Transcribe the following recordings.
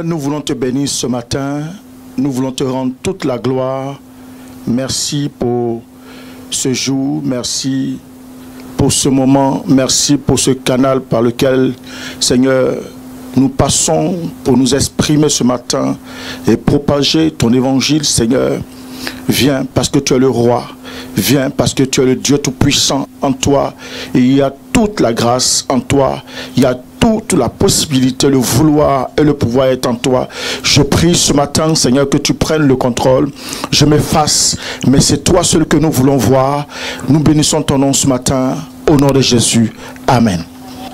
Nous voulons te bénir ce matin, nous voulons te rendre toute la gloire. Merci pour ce jour, merci pour ce moment, merci pour ce canal par lequel, Seigneur, nous passons pour nous exprimer ce matin et propager ton évangile, Seigneur. Viens parce que tu es le roi, viens parce que tu es le Dieu tout-puissant. En toi, il y a toute la grâce en toi, il y a toute la possibilité, le vouloir et le pouvoir est en toi. Je prie ce matin, Seigneur, que tu prennes le contrôle. Je m'efface, mais c'est toi seul que nous voulons voir. Nous bénissons ton nom ce matin, au nom de Jésus. Amen.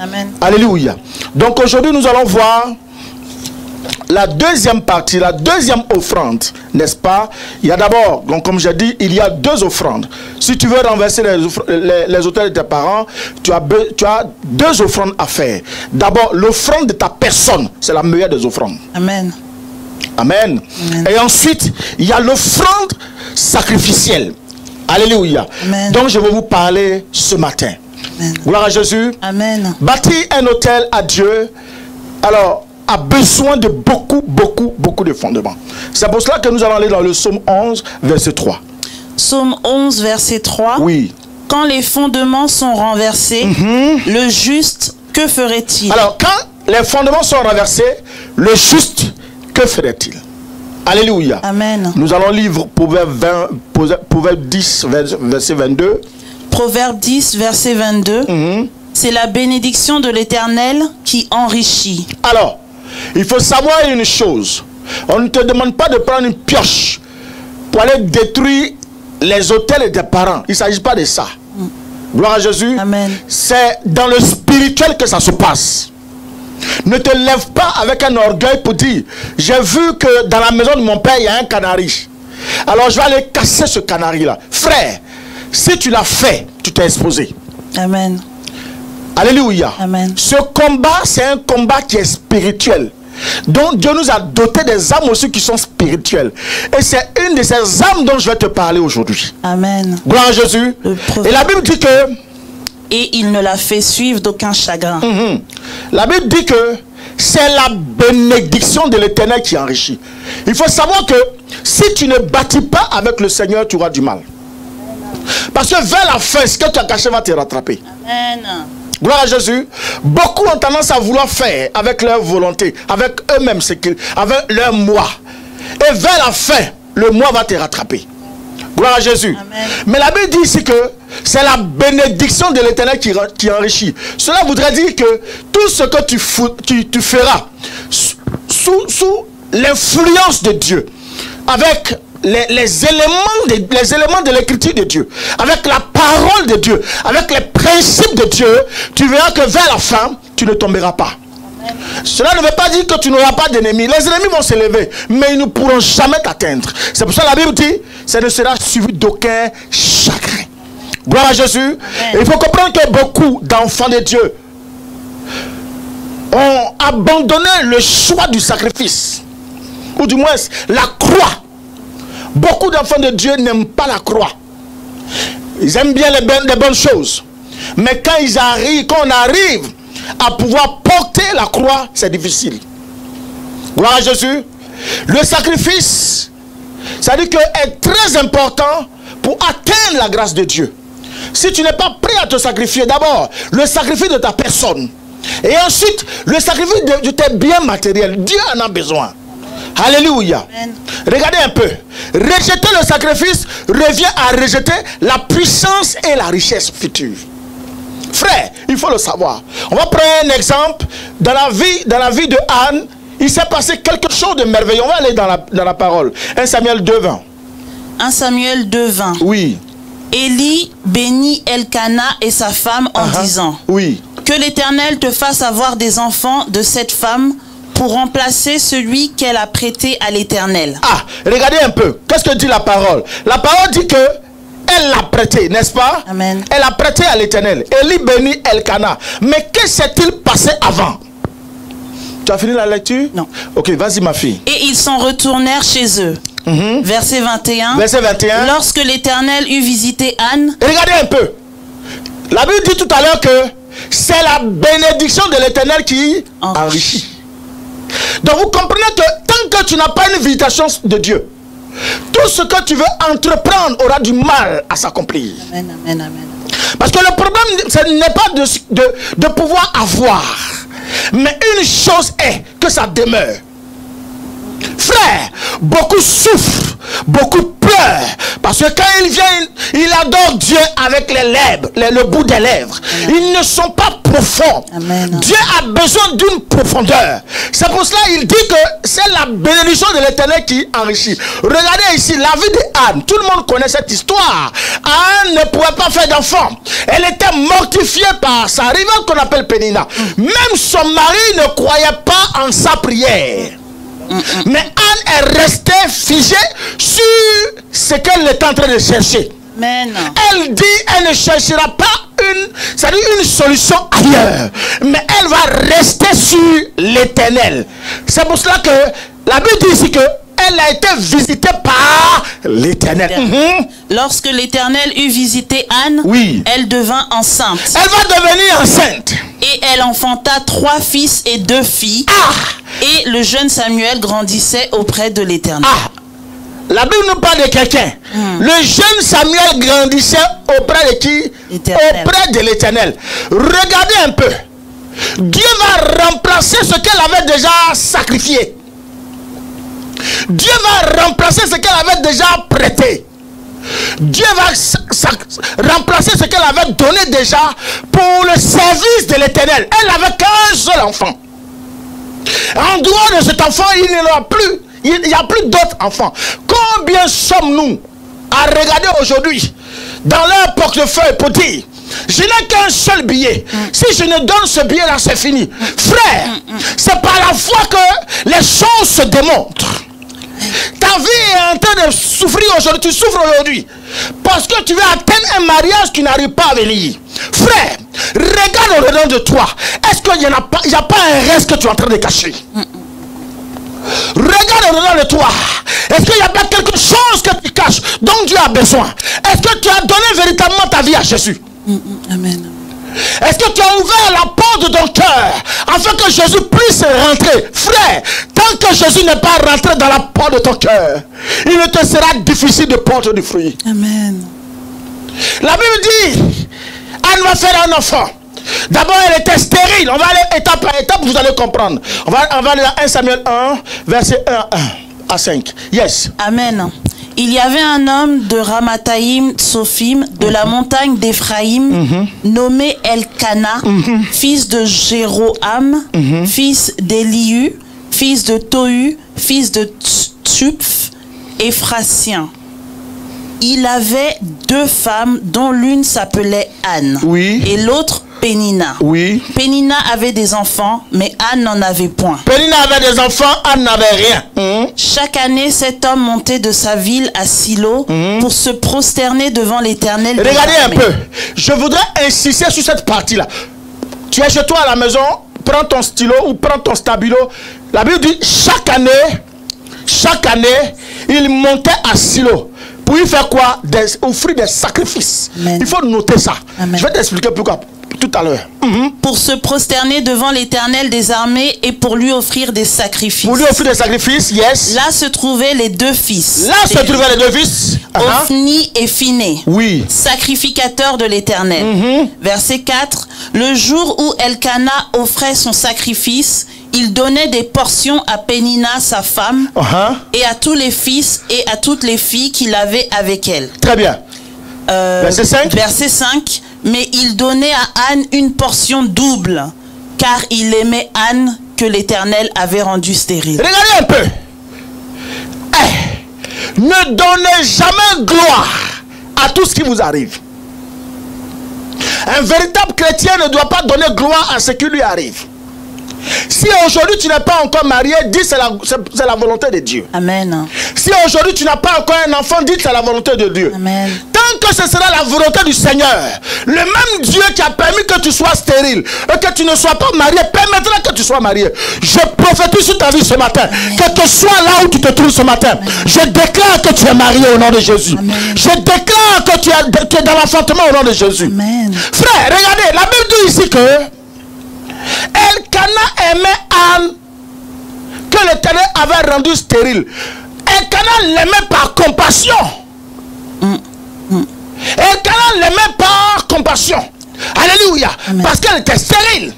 Amen. Alléluia. Donc aujourd'hui, nous allons voir la deuxième partie, la deuxième offrande, n'est-ce pas? Il y a d'abord, donc comme j'ai dit, il y a deux offrandes. Si tu veux renverser les autels de tes parents, tu as deux offrandes à faire. D'abord, l'offrande de ta personne, c'est la meilleure des offrandes. Amen. Amen. Amen. Et ensuite, il y a l'offrande sacrificielle. Alléluia. Amen. Donc je vais vous parler ce matin. Amen. Gloire à Jésus. Amen. Bâtir un autel à Dieu, alors, a besoin de beaucoup de fondements. C'est pour cela que nous allons aller dans le psaume 11, verset 3. Psaume 11, verset 3. Oui. Quand les fondements sont renversés, le juste, que ferait-il? Alors, quand les fondements sont renversés, le juste, que ferait-il? Alléluia. Amen. Nous allons lire Proverbe 10, verset 22. Proverbe 10, verset 22. C'est la bénédiction de l'Éternel qui enrichit. Alors, il faut savoir une chose. On ne te demande pas de prendre une pioche pour aller détruire les autels des parents. Il ne s'agit pas de ça. Gloire à Jésus. Amen. C'est dans le spirituel que ça se passe. Ne te lève pas avec un orgueil pour dire, j'ai vu que dans la maison de mon père, il y a un canari. Alors je vais aller casser ce canari-là. Frère, si tu l'as fait, tu t'es exposé. Amen. Alléluia. Amen. Ce combat, c'est un combat qui est spirituel. Donc Dieu nous a doté des âmes aussi qui sont spirituelles. Et c'est une de ces âmes dont je vais te parler aujourd'hui. Amen. Gloire à Jésus. Et la Bible dit que... Et il ne l'a fait suivre d'aucun chagrin. La Bible dit que c'est la bénédiction de l'Éternel qui enrichit. Il faut savoir que si tu ne bâtis pas avec le Seigneur, tu auras du mal. Parce que vers la fin, ce que tu as caché va te rattraper. Amen. Gloire à Jésus. Beaucoup ont tendance à vouloir faire avec leur volonté, avec eux-mêmes, avec leur moi. Et vers la fin, le moi va te rattraper. Gloire à Jésus. Amen. Mais la Bible dit ici que c'est la bénédiction de l'Éternel qui enrichit. Cela voudrait dire que tout ce que tu feras sous l'influence de Dieu, avec les éléments de l'écriture de Dieu, avec la parole de Dieu, avec les principes de Dieu, tu verras que vers la fin, tu ne tomberas pas. Amen. Cela ne veut pas dire que tu n'auras pas d'ennemis. Les ennemis vont se lever, mais ils ne pourront jamais t'atteindre. C'est pour ça que la Bible dit, ça ne sera suivi d'aucun chagrin. Gloire à Jésus. Il faut comprendre que beaucoup d'enfants de Dieu ont abandonné le choix du sacrifice, ou du moins la croix. Beaucoup d'enfants de Dieu n'aiment pas la croix. Ils aiment bien les bonnes choses. Mais quand on arrive à pouvoir porter la croix, c'est difficile. Gloire à Jésus. Le sacrifice, ça dit que est très important pour atteindre la grâce de Dieu. Si tu n'es pas prêt à te sacrifier, d'abord, le sacrifice de ta personne. Et ensuite, le sacrifice de tes biens matériels. Dieu en a besoin. Alléluia. Amen. Regardez un peu. Rejeter le sacrifice revient à rejeter la puissance et la richesse future. Frère, il faut le savoir. On va prendre un exemple. Dans la vie de Anne, il s'est passé quelque chose de merveilleux. On va aller dans la parole. 1 Samuel 2:20. 1 Samuel 2:20. Oui. Élie bénit Elkana et sa femme en disant, oui, que l'Éternel te fasse avoir des enfants de cette femme pour remplacer celui qu'elle a prêté à l'Éternel. Ah, regardez un peu. Qu'est-ce que dit la parole? La parole dit que elle l'a prêté, n'est-ce pas? Amen. Elle a prêté à l'Éternel. Élie bénit Elkana. Mais que s'est-il passé avant? Tu as fini la lecture? Non. Ok, vas-y ma fille. Et ils s'en retournèrent chez eux. Verset 21. Verset 21. Lorsque l'Éternel eut visité Anne. Regardez un peu. La Bible dit tout à l'heure que c'est la bénédiction de l'Éternel qui enrichit. Donc vous comprenez que tant que tu n'as pas une visitation de Dieu, tout ce que tu veux entreprendre aura du mal à s'accomplir. Amen, amen, amen. Parce que le problème, ce n'est pas de pouvoir avoir, mais une chose est que ça demeure. Frère, beaucoup souffrent, beaucoup pleurent, parce que quand ils viennent, ils adorent Dieu avec les lèvres, le bout des lèvres. Amen. Ils ne sont pas profonds. Amen. Dieu a besoin d'une profondeur. C'est pour cela qu'il dit que c'est la bénédiction de l'Éternel qui enrichit. Regardez ici la vie d'Anne. Tout le monde connaît cette histoire. Anne ne pouvait pas faire d'enfant. Elle était mortifiée par sa rivale qu'on appelle Pénina. Même son mari ne croyait pas en sa prière. Mais Anne est restée figée sur ce qu'elle est en train de chercher. Amen. Elle dit elle ne cherchera pas une solution ailleurs, mais elle va rester sur l'Éternel. C'est pour cela que la Bible dit ici que elle a été visitée par l'Éternel. Lorsque l'Éternel eut visité Anne, oui, elle devint enceinte. Elle va devenir enceinte. Et elle enfanta 3 fils et 2 filles. Et le jeune Samuel grandissait auprès de l'Éternel. La Bible nous parle de quelqu'un. Le jeune Samuel grandissait auprès de qui? Auprès de l'Éternel. Regardez un peu. Dieu va remplacer ce qu'elle avait déjà sacrifié. Dieu va remplacer ce qu'elle avait déjà prêté. Dieu va remplacer ce qu'elle avait donné déjà pour le service de l'Éternel. Elle n'avait qu'un seul enfant. En dehors de cet enfant, il n'y aura plus. Il n'y a plus d'autres enfants. Combien sommes-nous à regarder aujourd'hui dans leur portefeuille pour dire: je n'ai qu'un seul billet. Si je ne donne ce billet là, c'est fini. Frère, c'est par la foi que les choses se démontrent. Ta vie est en train de souffrir aujourd'hui. Tu souffres aujourd'hui parce que tu veux atteindre un mariage qui n'arrive pas à venir. Frère, regarde au-dedans de toi. Est-ce qu'il n'y a pas un reste que tu es en train de cacher? Regarde au-dedans de toi. Est-ce qu'il n'y a pas quelque chose que tu caches dont Dieu a besoin? Est-ce que tu as donné véritablement ta vie à Jésus? Amen. Est-ce que tu as ouvert la porte de ton cœur afin que Jésus puisse rentrer? Frère, tant que Jésus n'est pas rentré dans la porte de ton cœur, il ne te sera difficile de porter du fruit. Amen. La Bible dit, Anne va faire un enfant. D'abord, elle était stérile. On va aller étape par étape, vous allez comprendre. On va aller à 1 Samuel 1, verset 1 à 5. Yes. Amen. Il y avait un homme de Ramathaïm Sophim, de la montagne d'Éphraïm, nommé Elkana, fils de Jéroham, fils d'Élihu, fils de Tohu, fils de Tuph, Éphrasien. Il avait 2 femmes, dont l'une s'appelait Anne, oui, et l'autre Pénina. Oui. Pénina avait des enfants, mais Anne n'en avait point. Pénina avait des enfants, Anne n'avait rien. Chaque année, cet homme montait de sa ville à Silo pour se prosterner devant l'Éternel. Regardez un peu. Je voudrais insister sur cette partie-là. Tu es chez toi à la maison, prends ton stylo ou prends ton stabilo. La Bible dit chaque année, il montait à Silo. Pour y faire quoi? Offrir des sacrifices. Amen. Il faut noter ça. Amen. Je vais t'expliquer pourquoi tout à l'heure. Pour se prosterner devant l'Éternel des armées et pour lui offrir des sacrifices. Pour lui offrir des sacrifices, yes. Là se trouvaient les 2 fils. Là se trouvaient les 2 fils. Ophni et Phiné. Oui. Sacrificateurs de l'Éternel. Verset 4. Le jour où Elkana offrait son sacrifice, il donnait des portions à Pénina, sa femme, et à tous les fils et à toutes les filles qu'il avait avec elle. Très bien. Verset 5. Verset 5. Mais il donnait à Anne une portion double, car il aimait Anne que l'Éternel avait rendue stérile. Regardez un peu. Ne donnez jamais gloire à tout ce qui vous arrive. Un véritable chrétien ne doit pas donner gloire à ce qui lui arrive. Si aujourd'hui tu n'es pas encore marié, dis c'est la volonté de Dieu. Amen. Si aujourd'hui tu n'as pas encore un enfant, dis c'est la volonté de Dieu. Amen. Tant que ce sera la volonté du Seigneur, le même Dieu qui a permis que tu sois stérile et que tu ne sois pas marié, permettra que tu sois marié. Je prophétise sur ta vie ce matin. Amen. Que tu sois là où tu te trouves ce matin. Amen. Je déclare que tu es marié au nom de Jésus. Amen. Je déclare que tu es dans l'enfantement au nom de Jésus. Amen. Frère, regardez, la Bible dit ici que Elkana aimait Anne que l'Éternel avait rendu stérile. Elkana l'aimait par compassion. Elkana l'aimait par compassion. Alléluia. Amen. Parce qu'elle était stérile.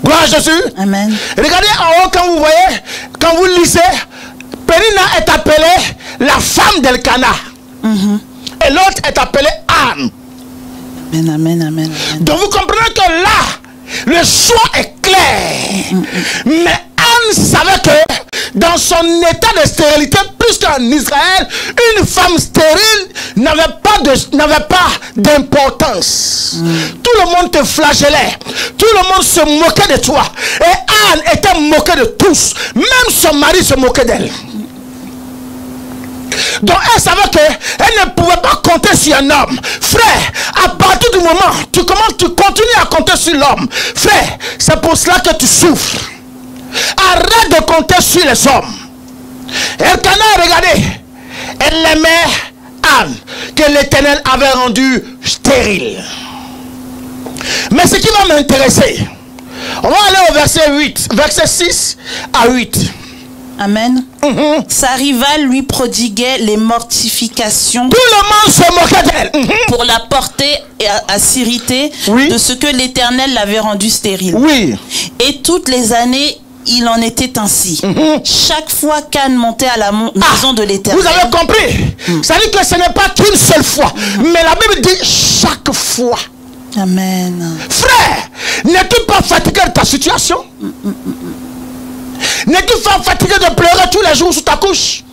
Gloire à Jésus. Amen. Regardez en haut quand vous voyez, quand vous lisez, Pénina est appelée la femme d'Elkana. Et l'autre est appelée Anne. Amen, amen, amen, amen. Donc vous comprenez que là, le choix est clair. Mais Anne savait que dans son état de stérilité, puisqu'en Israël, une femme stérile n'avait pas d'importance. Tout le monde te flagellait. Tout le monde se moquait de toi. Et Anne était moquée de tous. Même son mari se moquait d'elle. Donc elle savait qu'elle ne pouvait pas compter sur un homme. Frère, à partir du moment où tu continues à compter sur l'homme. Frère, c'est pour cela que tu souffres. Arrête de compter sur les hommes. Elkana, regardez, elle aimait Anne, que l'Éternel avait rendue stérile. Mais ce qui va m'intéresser, on va aller au verset 8, verset 6 à 8. Amen. Sa rivale lui prodiguait les mortifications. Tout le monde se moquait d'elle. Pour la porter à s'irriter de ce que l'Éternel l'avait rendue stérile. Oui. Et toutes les années, il en était ainsi. Chaque fois qu'Anne montait à la maison de l'Éternel. Vous avez compris? Ça dit que ce n'est pas qu'une seule fois. Mais la Bible dit chaque fois. Amen. Frère, n'es-tu pas fatigué de ta situation? N'es-tu pas fatigué de pleurer tous les jours sous ta couche?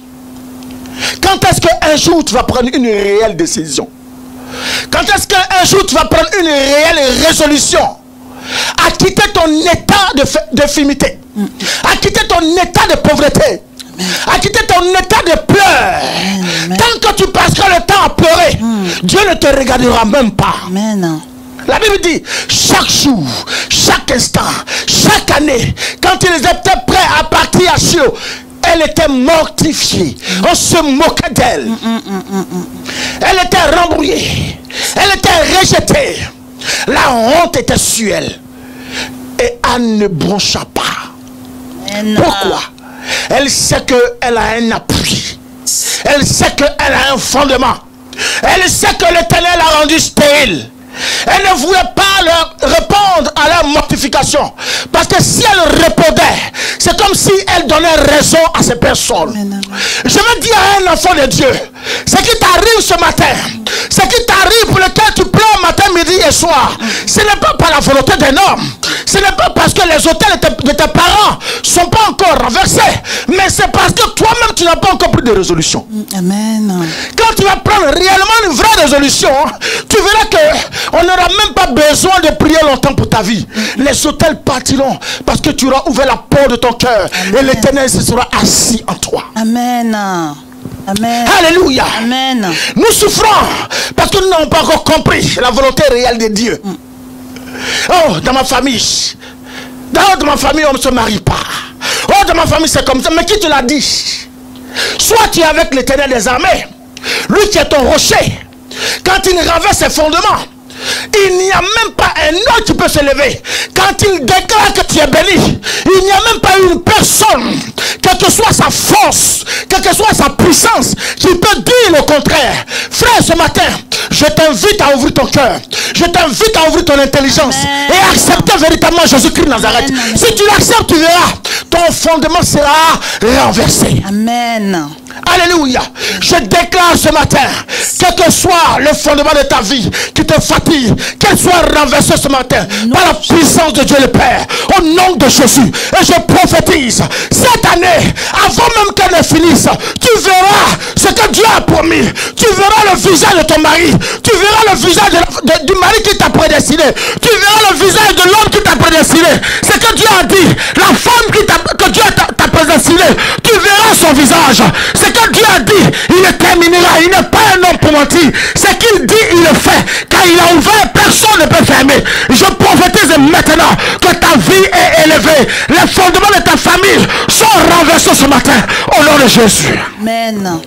Quand est-ce qu'un jour tu vas prendre une réelle décision? Quand est-ce qu'un jour tu vas prendre une réelle résolution à quitter ton état d'infimité, à quitter ton état de pauvreté, à quitter ton état de pleurs? Tant que tu passeras le temps à pleurer, Dieu ne te regardera même pas. Amen. La Bible dit, chaque jour, chaque instant, chaque année, quand ils étaient prêts à partir à Shiloh, elle était mortifiée. On se moquait d'elle. Elle était rembrouillée. Elle était rejetée. La honte était sur elle. Et Anne ne broncha pas. Pourquoi? Elle sait qu'elle a un appui. Elle sait qu'elle a un fondement. Elle sait que l'Éternel l'a rendue stérile. Elle ne voulait pas leur répondre à leur mortification. Parce que si elle répondait, c'est comme si elle donnait raison à ces personnes. Amen. Je veux dire à un enfant de Dieu, ce qui t'arrive ce matin, ce qui t'arrive pour lequel tu pleures matin, midi et soir, ce n'est pas par la volonté d'un homme. Ce n'est pas parce que les hôtels de tes parents ne sont pas encore renversés, mais c'est parce que toi-même tu n'as pas encore pris de résolution. Amen. Quand tu vas prendre réellement une vraie résolution, tu verras que on n'aura même pas besoin de prier longtemps pour ta vie. Les hôtels partiront parce que tu auras ouvert la porte de ton cœur et l'Éternel se sera assis en toi. Amen. Amen. Alléluia. Amen. Nous souffrons parce que nous n'avons pas encore compris la volonté réelle de Dieu. Oh, dans ma famille, dans ma famille, on ne se marie pas. Oh, dans ma famille, c'est comme ça. Mais qui te l'a dit? Soit tu es avec l'Éternel des armées, lui qui est ton rocher. Quand il renverse ses fondements, il n'y a même pas un autre qui peut se lever. Quand il déclare que tu es béni, il n'y a même pas une personne, quelle que soit sa force, quelle que soit sa puissance, qui peut dire le contraire. Frère, ce matin, je t'invite à ouvrir ton cœur. Je t'invite à ouvrir ton intelligence. Amen. Et à accepter véritablement Jésus-Christ de Nazareth. Amen. Si tu l'acceptes, tu verras, ton fondement sera renversé. Amen. Alléluia. Je déclare ce matin, quel que soit le fondement de ta vie qui te fatigue, qu'elle soit renversée ce matin par la puissance de Dieu le Père, au nom de Jésus. Et je prophétise, cette année, avant même qu'elle ne finisse, tu verras ce que Dieu a promis. Tu verras le visage de ton mari. Tu verras le visage du mari qui t'a prédestiné. Tu verras le visage de l'homme qui t'a prédestiné. C'est que Dieu a dit, la femme que Dieu t'a prédestiné, tu verras son visage. C'est que Dieu a dit, il le terminera. Il n'est pas un homme pour mentir. C'est qu'il dit, il le fait. Car il a ouvert, personne ne peut fermer. Je prophétise maintenant que ta vie est élevée. Les fondements de ta famille sont renversés ce matin. Au nom de Jésus. Amen.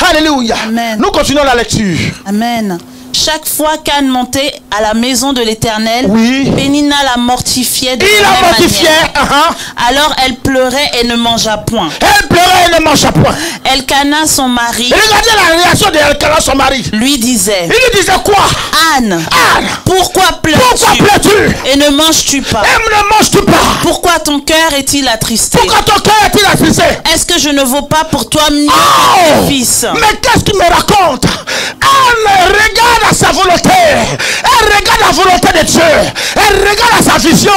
Alléluia. Amen. Nous continuons la lecture. Amen. Chaque fois qu'Anne montait à la maison de l'Éternel, Oui. Pénina la mortifiait de Il la a même mortifié. manière. Alors elle pleurait et ne mangea point. Elle pleurait et ne mangea point. Elkana, son mari, Et regardez la réaction d'Elkana, son mari. lui disait, Il lui disait quoi? Anne, Anne, pourquoi pourquoi pleures-tu pleures-tu? et ne manges-tu pas? Et ne manges-tu pas? Pourquoi ton cœur est-il attristé? Pourquoi ton cœur est-il attristé? Est-ce que je ne vaux pas pour toi mieux que Oh! ton fils? Mais qu'est-ce qu'il me raconte? Anne regarde à sa volonté. Elle regarde la volonté de Dieu. Elle regarde à sa vision.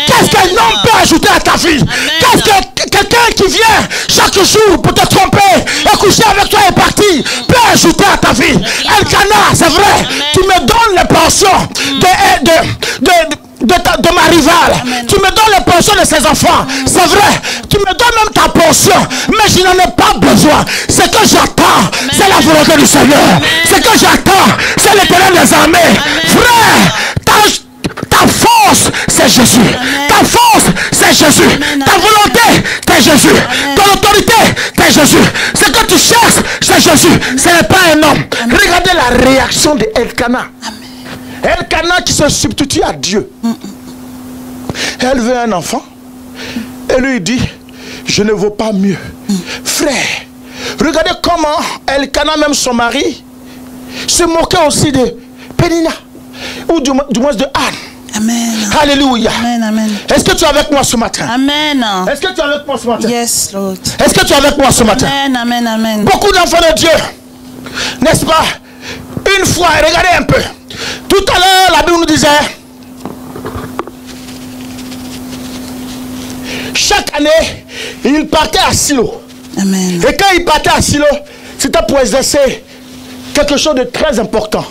Qu'est-ce qu'un homme peut ajouter à ta vie? Qu'est-ce que quelqu'un qui vient chaque jour pour te tromper et coucher avec toi et partir peut ajouter à ta vie? Elkana, c'est vrai, tu me donnes les pensions de ma rivale. Amen. Tu me donnes les pensions de ses enfants. C'est vrai, tu me donnes même ta pension, mais je n'en ai pas besoin. Ce que j'attends, c'est la volonté du Seigneur. Ce que j'attends, c'est l'Éternel des armées. Frère, ta force, c'est Jésus. Ta force, c'est Jésus. Ta volonté, c'est Jésus. Ton autorité, c'est Jésus. Ce que tu cherches, c'est Jésus. Ce n'est pas un homme. Regardez la réaction de Elkana. Elkana qui se substitue à Dieu. Elle veut un enfant. Et lui dit, je ne vaux pas mieux. Frère, regardez comment Elkana, même son mari, se moquait aussi de Pénina. Ou du moins de Anne. Amen. Alléluia. Amen, amen. Est-ce que tu es avec moi ce matin? Amen. Est-ce que tu es avec moi ce matin? Yes, Lord. Est-ce que tu es avec moi ce matin? Amen, amen, amen. Beaucoup d'enfants de Dieu, n'est-ce pas? Une fois, regardez un peu. Tout à l'heure, la Bible nous disait, chaque année, il partait à Silo. Amen. Et quand il partait à Silo, c'était pour exercer quelque chose de très important.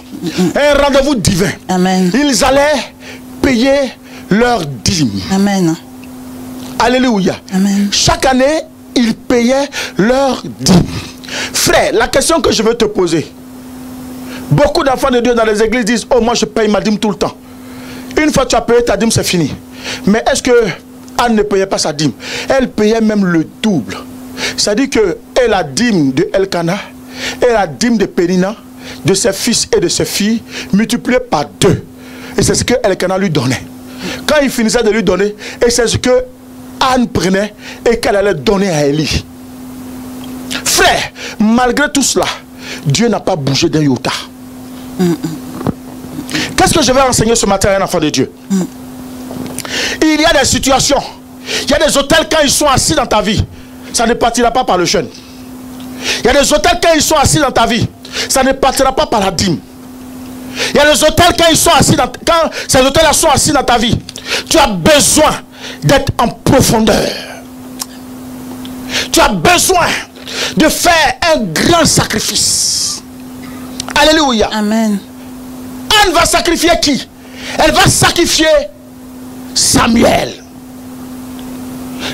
Un rendez-vous divin. Amen. Ils allaient payer leur dîme. Amen. Alléluia. Amen. Chaque année, ils payaient leur dîme. Frère, la question que je veux te poser. Beaucoup d'enfants de Dieu dans les églises disent, oh, moi je paye ma dîme tout le temps. Une fois que tu as payé ta dîme, c'est fini. Mais est-ce que Anne ne payait pas sa dîme? Elle payait même le double. C'est-à-dire que et la dîme de Elkana et la dîme de Pénina, de ses fils et de ses filles, multipliées par 2. Et c'est ce que Elkana lui donnait. Quand il finissait de lui donner, et c'est ce que Anne prenait et qu'elle allait donner à Élie. Frère, malgré tout cela, Dieu n'a pas bougé d'un iota. Qu'est-ce que je vais enseigner ce matin à un enfant de Dieu? Il y a des situations, il y a des hôtels quand ils sont assis dans ta vie, ça ne partira pas par le jeûne. Il y a des hôtels quand ils sont assis dans ta vie, ça ne partira pas par la dîme. Il y a des hôtels quand ils sont assis quand ces hôtels sont assis dans ta vie, tu as besoin d'être en profondeur. Tu as besoin de faire un grand sacrifice. Alléluia. Amen. Anne va sacrifier qui? Elle va sacrifier Samuel.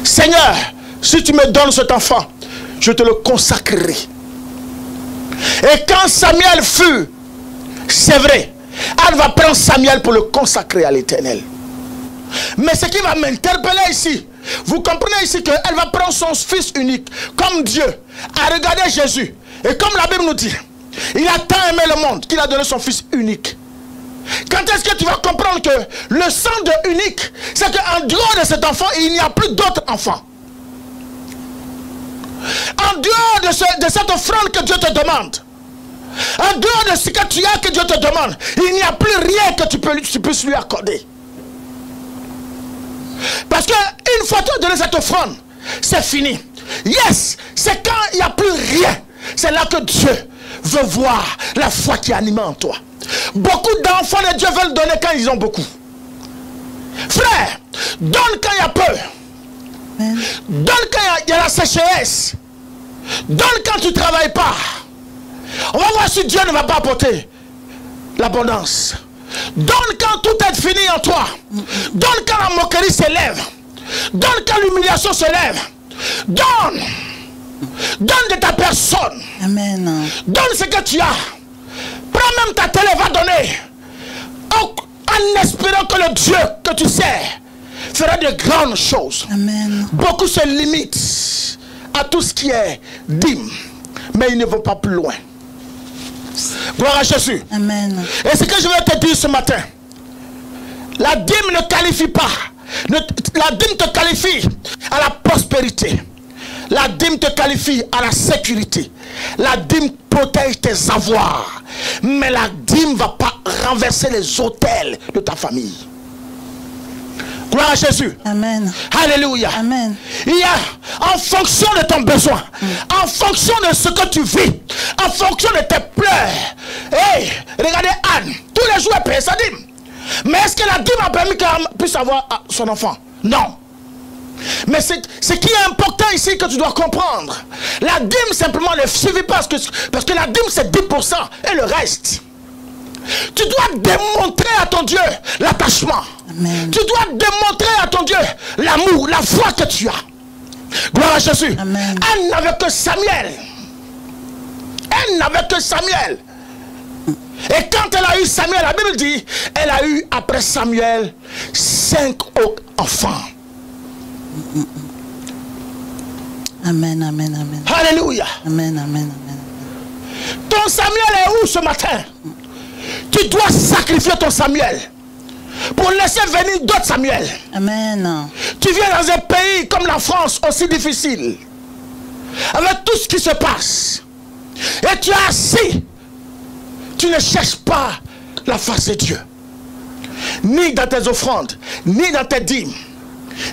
Seigneur, si tu me donnes cet enfant, je te le consacrerai. Et quand Samuel fut, c'est vrai, Anne va prendre Samuel pour le consacrer à l'Éternel. Mais ce qui va m'interpeller ici, vous comprenez ici qu'elle va prendre son fils unique, comme Dieu a regardé Jésus. Et comme la Bible nous dit, il a tant aimé le monde qu'il a donné son fils unique. Quand est-ce que tu vas comprendre que le sang de unique, c'est qu'en dehors de cet enfant, il n'y a plus d'autres enfants. En dehors de cette offrande que Dieu te demande, en dehors de ce que tu as que Dieu te demande, il n'y a plus rien que tu puisses lui accorder. Parce que une fois que tu as donné cette offrande, c'est fini. Yes, c'est quand il n'y a plus rien. C'est là que Dieu veut voir la foi qui anime en toi. Beaucoup d'enfants de Dieu veulent donner quand ils ont beaucoup. Frère, donne quand il y a peu. Amen. Donne quand il y a la sécheresse. Donne quand tu ne travailles pas. On va voir si Dieu ne va pas apporter l'abondance. Donne quand tout est fini en toi. Donne quand la moquerie s'élève. Donne quand l'humiliation se lève. Donne. Donne de ta personne. Amen. Donne ce que tu as. Prends même ta télé, va donner. En espérant que le Dieu que tu sers fera de grandes choses. Amen. Beaucoup se limitent à tout ce qui est dîme, mais ils ne vont pas plus loin. Gloire à Jésus. Amen. Et ce que je veux te dire ce matin, la dîme ne qualifie pas. La dîme te qualifie à la prospérité. La dîme te qualifie à la sécurité. La dîme protège tes avoirs. Mais la dîme ne va pas renverser les autels de ta famille. Gloire à Jésus. Amen. Alléluia. Amen. Il y a, en fonction de ton besoin, en fonction de ce que tu vis, en fonction de tes pleurs. Hey, regardez Anne, tous les jours elle paye sa dîme. Mais est-ce que la dîme a permis qu'elle puisse avoir son enfant? Non. Mais ce qui est important ici que tu dois comprendre, la dîme simplement ne suffit pas parce que la dîme c'est 10% et le reste. Tu dois démontrer à ton Dieu l'attachement. Tu dois démontrer à ton Dieu l'amour, la foi que tu as. Gloire à Jésus. Amen. Elle n'avait que Samuel. Elle n'avait que Samuel. Et quand elle a eu Samuel, la Bible dit, elle a eu après Samuel 5 autres enfants. Amen, amen, amen. Alléluia. Amen, amen, amen. Ton Samuel est où ce matin? Tu dois sacrifier ton Samuel pour laisser venir d'autres Samuel. Amen. Tu viens dans un pays comme la France, aussi difficile, avec tout ce qui se passe, et tu es assis. Tu ne cherches pas la face de Dieu, ni dans tes offrandes, ni dans tes dîmes,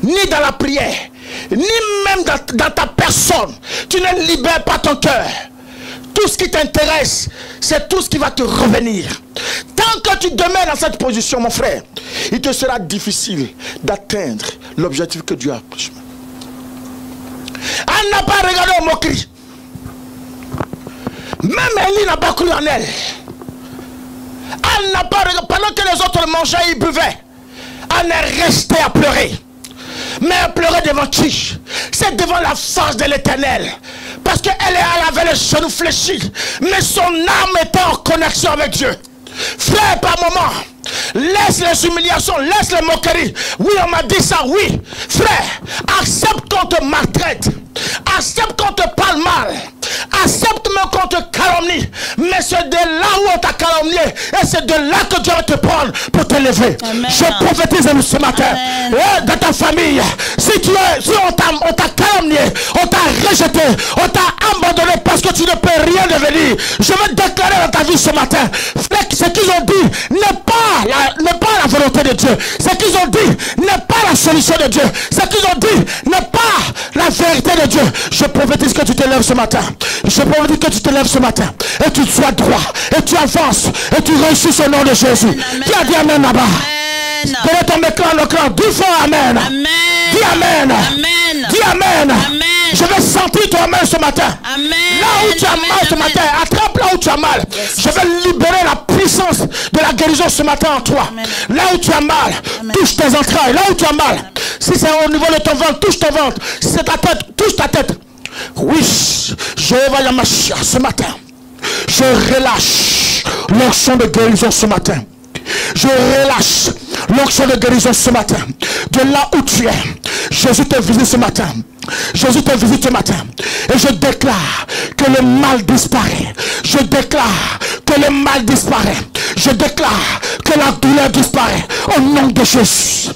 ni dans la prière, ni même dans ta personne. Tu ne libères pas ton cœur. Tout ce qui t'intéresse, c'est tout ce qui va te revenir. Tant que tu demeures dans cette position, mon frère, il te sera difficile d'atteindre l'objectif que Dieu a. Elle n'a pas regardé aux moqueries. Même Élie n'a pas cru en elle. Elle n'a pas regardé. Pendant que les autres mangeaient et buvaient, elle est restée à pleurer. Mais elle pleurait devant qui? C'est devant la face de l'Éternel. Parce qu'elle avait les genoux fléchis. Mais son âme était en connexion avec Dieu. Frère, par moment, laisse les humiliations, laisse les moqueries. Oui, on m'a dit ça, oui. Frère, accepte qu'on te maltraite. Accepte qu'on te parle mal. Accepte même qu'on te calomnie. Mais c'est de là où on t'a calomnié. Et c'est de là que Dieu va te prendre pour te lever. Amen. Je prophétise ce matin. Dans ta famille, si on t'a calomnié, on t'a rejeté, on t'a abandonné parce que tu ne peux rien devenir. Je veux déclarer dans ta vie ce matin, ce qu'ils ont dit n'est pas la volonté de Dieu. Ce qu'ils ont dit n'est pas la solution de Dieu. Ce qu'ils ont dit n'est pas la vérité de Dieu. Je prophétise que tu te lèves ce matin. Je prophétise que tu te lèves ce matin. Et tu sois droit. Et tu avances. Et tu réussis au nom de Jésus. Qui a dit amen là-bas? Donnez ton écran, le cran. Dis fort amen. Amen. Dis amen. Amen. Dis amen. Amen. Je vais sentir ton amen ce matin. Amen. Là où tu as mal ce matin, attrape là où tu as mal. Yes. Je vais libérer la puissance de la guérison ce matin en toi. Amen. Là où tu as mal, touche tes entrailles. Là où tu as mal, si c'est au niveau de ton ventre, touche ton ventre. Si c'est ta tête, touche ta tête. Oui, Jéhovah Yamashia, ce matin, je relâche l'onction de guérison ce matin. Je relâche l'onction de guérison ce matin. De là où tu es, Jésus te visite ce matin. Jésus te visite ce matin. Et je déclare que le mal disparaît. Je déclare que le mal disparaît. Je déclare que la douleur disparaît. Au nom de Jésus.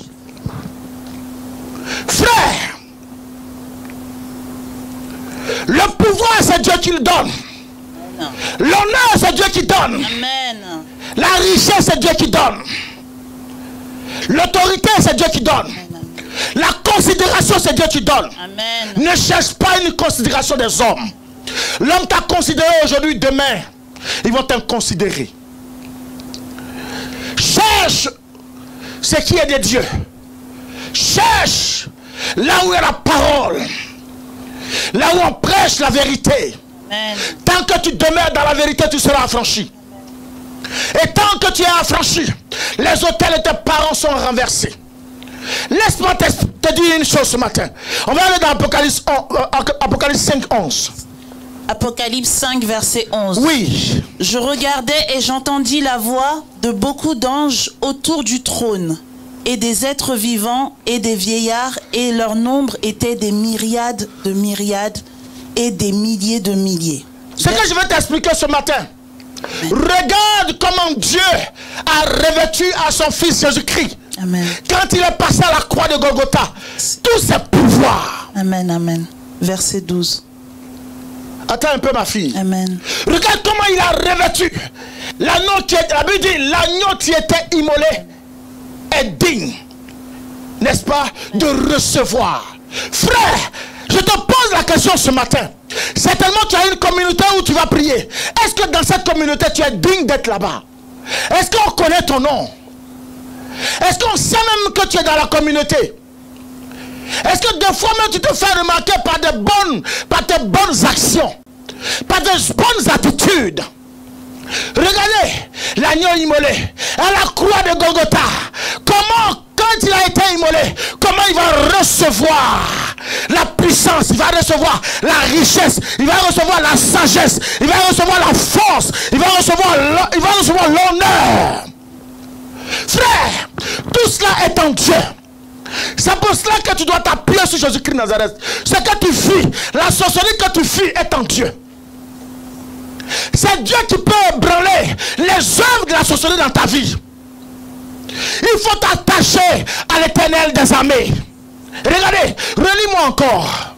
Frère, le pouvoir c'est Dieu qui le donne. L'honneur c'est Dieu qui donne. Amen. La richesse c'est Dieu qui donne. L'autorité c'est Dieu qui donne. La considération c'est Dieu qui donne. Amen. Ne cherche pas une considération des hommes. L'homme t'a considéré aujourd'hui, demain ils vont te considérer. Cherche ce qui est de Dieu. Cherche là où est la parole. Là où on prêche la vérité. Amen. Tant que tu demeures dans la vérité, tu seras affranchi. Et tant que tu es affranchi, les autels de tes parents sont renversés. Laisse-moi te dire une chose ce matin. On va aller dans Apocalypse 5, 11. Apocalypse 5, verset 11. Oui. Je regardais et j'entendis la voix de beaucoup d'anges autour du trône, et des êtres vivants et des vieillards, et leur nombre était des myriades de myriades et des milliers de milliers. Ce que je vais t'expliquer ce matin, Regarde comment Dieu a revêtu à son fils Jésus-Christ. Amen. Quand il est passé à la croix de Golgotha, tous ses pouvoirs. Amen, amen. Verset 12. Attends un peu ma fille. Amen. Regarde comment il a revêtu. L'agneau qui est, la Bible dit, l'agneau qui était immolé est digne, n'est-ce pas, de recevoir. Frère, je te pose la question ce matin. Certainement tu as une communauté où tu vas prier. Est-ce que dans cette communauté tu es digne d'être là-bas? Est-ce qu'on connaît ton nom? Est-ce qu'on sait même que tu es dans la communauté? Est-ce que des fois même tu te fais remarquer par tes bonnes actions, par des bonnes attitudes? Regardez l'agneau immolé à la croix de Golgotha. Comment, quand il a été immolé, comment il va recevoir la puissance, il va recevoir la richesse, il va recevoir la sagesse, il va recevoir la force, il va recevoir l'honneur. Frère, tout cela est en Dieu. C'est pour cela que tu dois t'appuyer sur Jésus-Christ de Nazareth. Ce que tu fuis, la sorcellerie que tu fuis est en Dieu. C'est Dieu qui peut ébranler les œuvres de la sorcellerie dans ta vie. Il faut t'attacher à l'Éternel des armées. Regardez, relis-moi encore.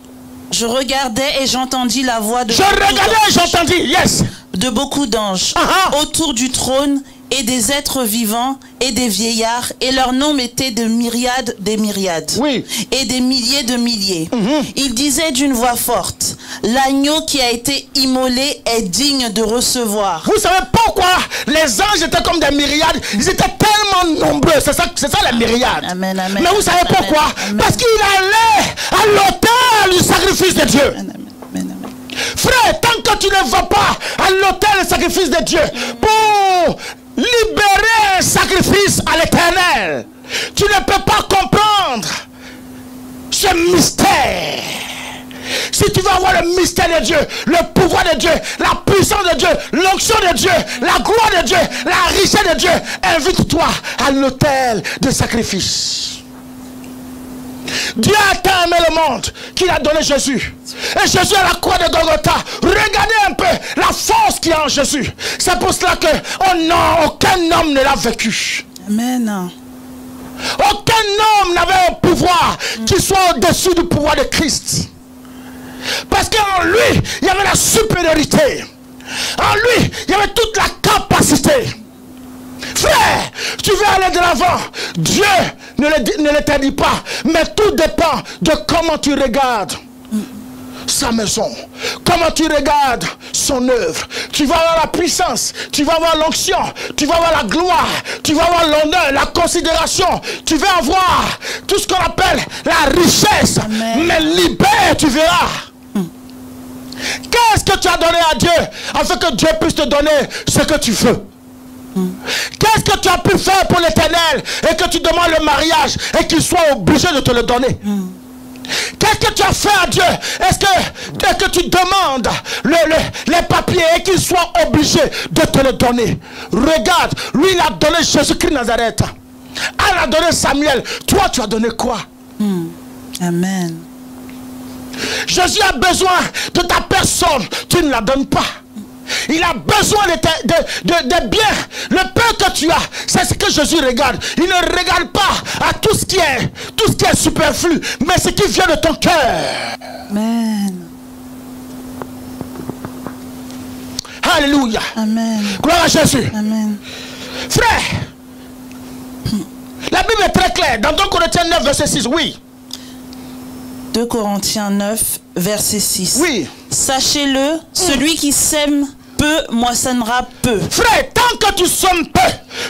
Je regardais et j'entendis la voix de... Je regardais et j'entendis, yes. De beaucoup d'anges autour du trône et des êtres vivants et des vieillards, et leur nom était de myriades des myriades, oui, et des milliers de milliers. Ils disaient d'une voix forte, l'agneau qui a été immolé est digne de recevoir. Vous savez pourquoi les anges étaient comme des myriades? Ils étaient tellement nombreux, c'est ça les myriades. Amen, amen. Mais vous savez pourquoi? Parce qu'il allait à l'autel du sacrifice de Dieu. Amen, amen, amen. Frère, tant que tu ne vas pas à l'autel du sacrifice de Dieu pour libérer un sacrifice à l'Éternel, tu ne peux pas comprendre ce mystère. Si tu veux avoir le mystère de Dieu, le pouvoir de Dieu, la puissance de Dieu, l'onction de Dieu, la gloire de Dieu, la richesse de Dieu, invite-toi à l'autel de sacrifice. Dieu a tant aimé le monde qu'il a donné Jésus. Et Jésus à la croix de Golgotha. Regardez un peu la force qu'il y a en Jésus. C'est pour cela que aucun homme ne l'a vécu. Amen. Aucun homme n'avait un pouvoir qui soit au-dessus du pouvoir de Christ. Parce qu'en lui, il y avait la supériorité. En lui, il y avait toute la capacité. Frère, tu veux aller de l'avant. Dieu ne l'interdit pas. Mais tout dépend de comment tu regardes sa maison. Comment tu regardes son œuvre. Tu vas avoir la puissance. Tu vas avoir l'onction. Tu vas avoir la gloire. Tu vas avoir l'honneur, la considération. Tu vas avoir tout ce qu'on appelle la richesse. Amen. Mais libère, tu verras. Qu'est-ce que tu as donné à Dieu afin que Dieu puisse te donner ce que tu veux? Qu'est-ce que tu as pu faire pour l'Éternel et que tu demandes le mariage et qu'il soit obligé de te le donner? Qu'est-ce que tu as fait à Dieu? Est-ce que tu demandes les papiers et qu'il soit obligé de te le donner? Regarde, lui il a donné Jésus-Christ de Nazareth. Elle a donné Samuel. Toi tu as donné quoi? Amen. Jésus a besoin de ta personne. Tu ne la donnes pas. Il a besoin de bien. Le peu que tu as, c'est ce que Jésus regarde. Il ne regarde pas à tout ce qui est superflu, mais ce qui vient de ton cœur. Amen. Alléluia. Amen. Gloire à Jésus. Amen. Frère, la Bible est très claire. Dans 2 Corinthiens 9, verset 6, oui. 2 Corinthiens 9, verset 6. Oui. Sachez-le, celui qui sème peu moissonnera peu. Frère, tant que tu sèmes peu,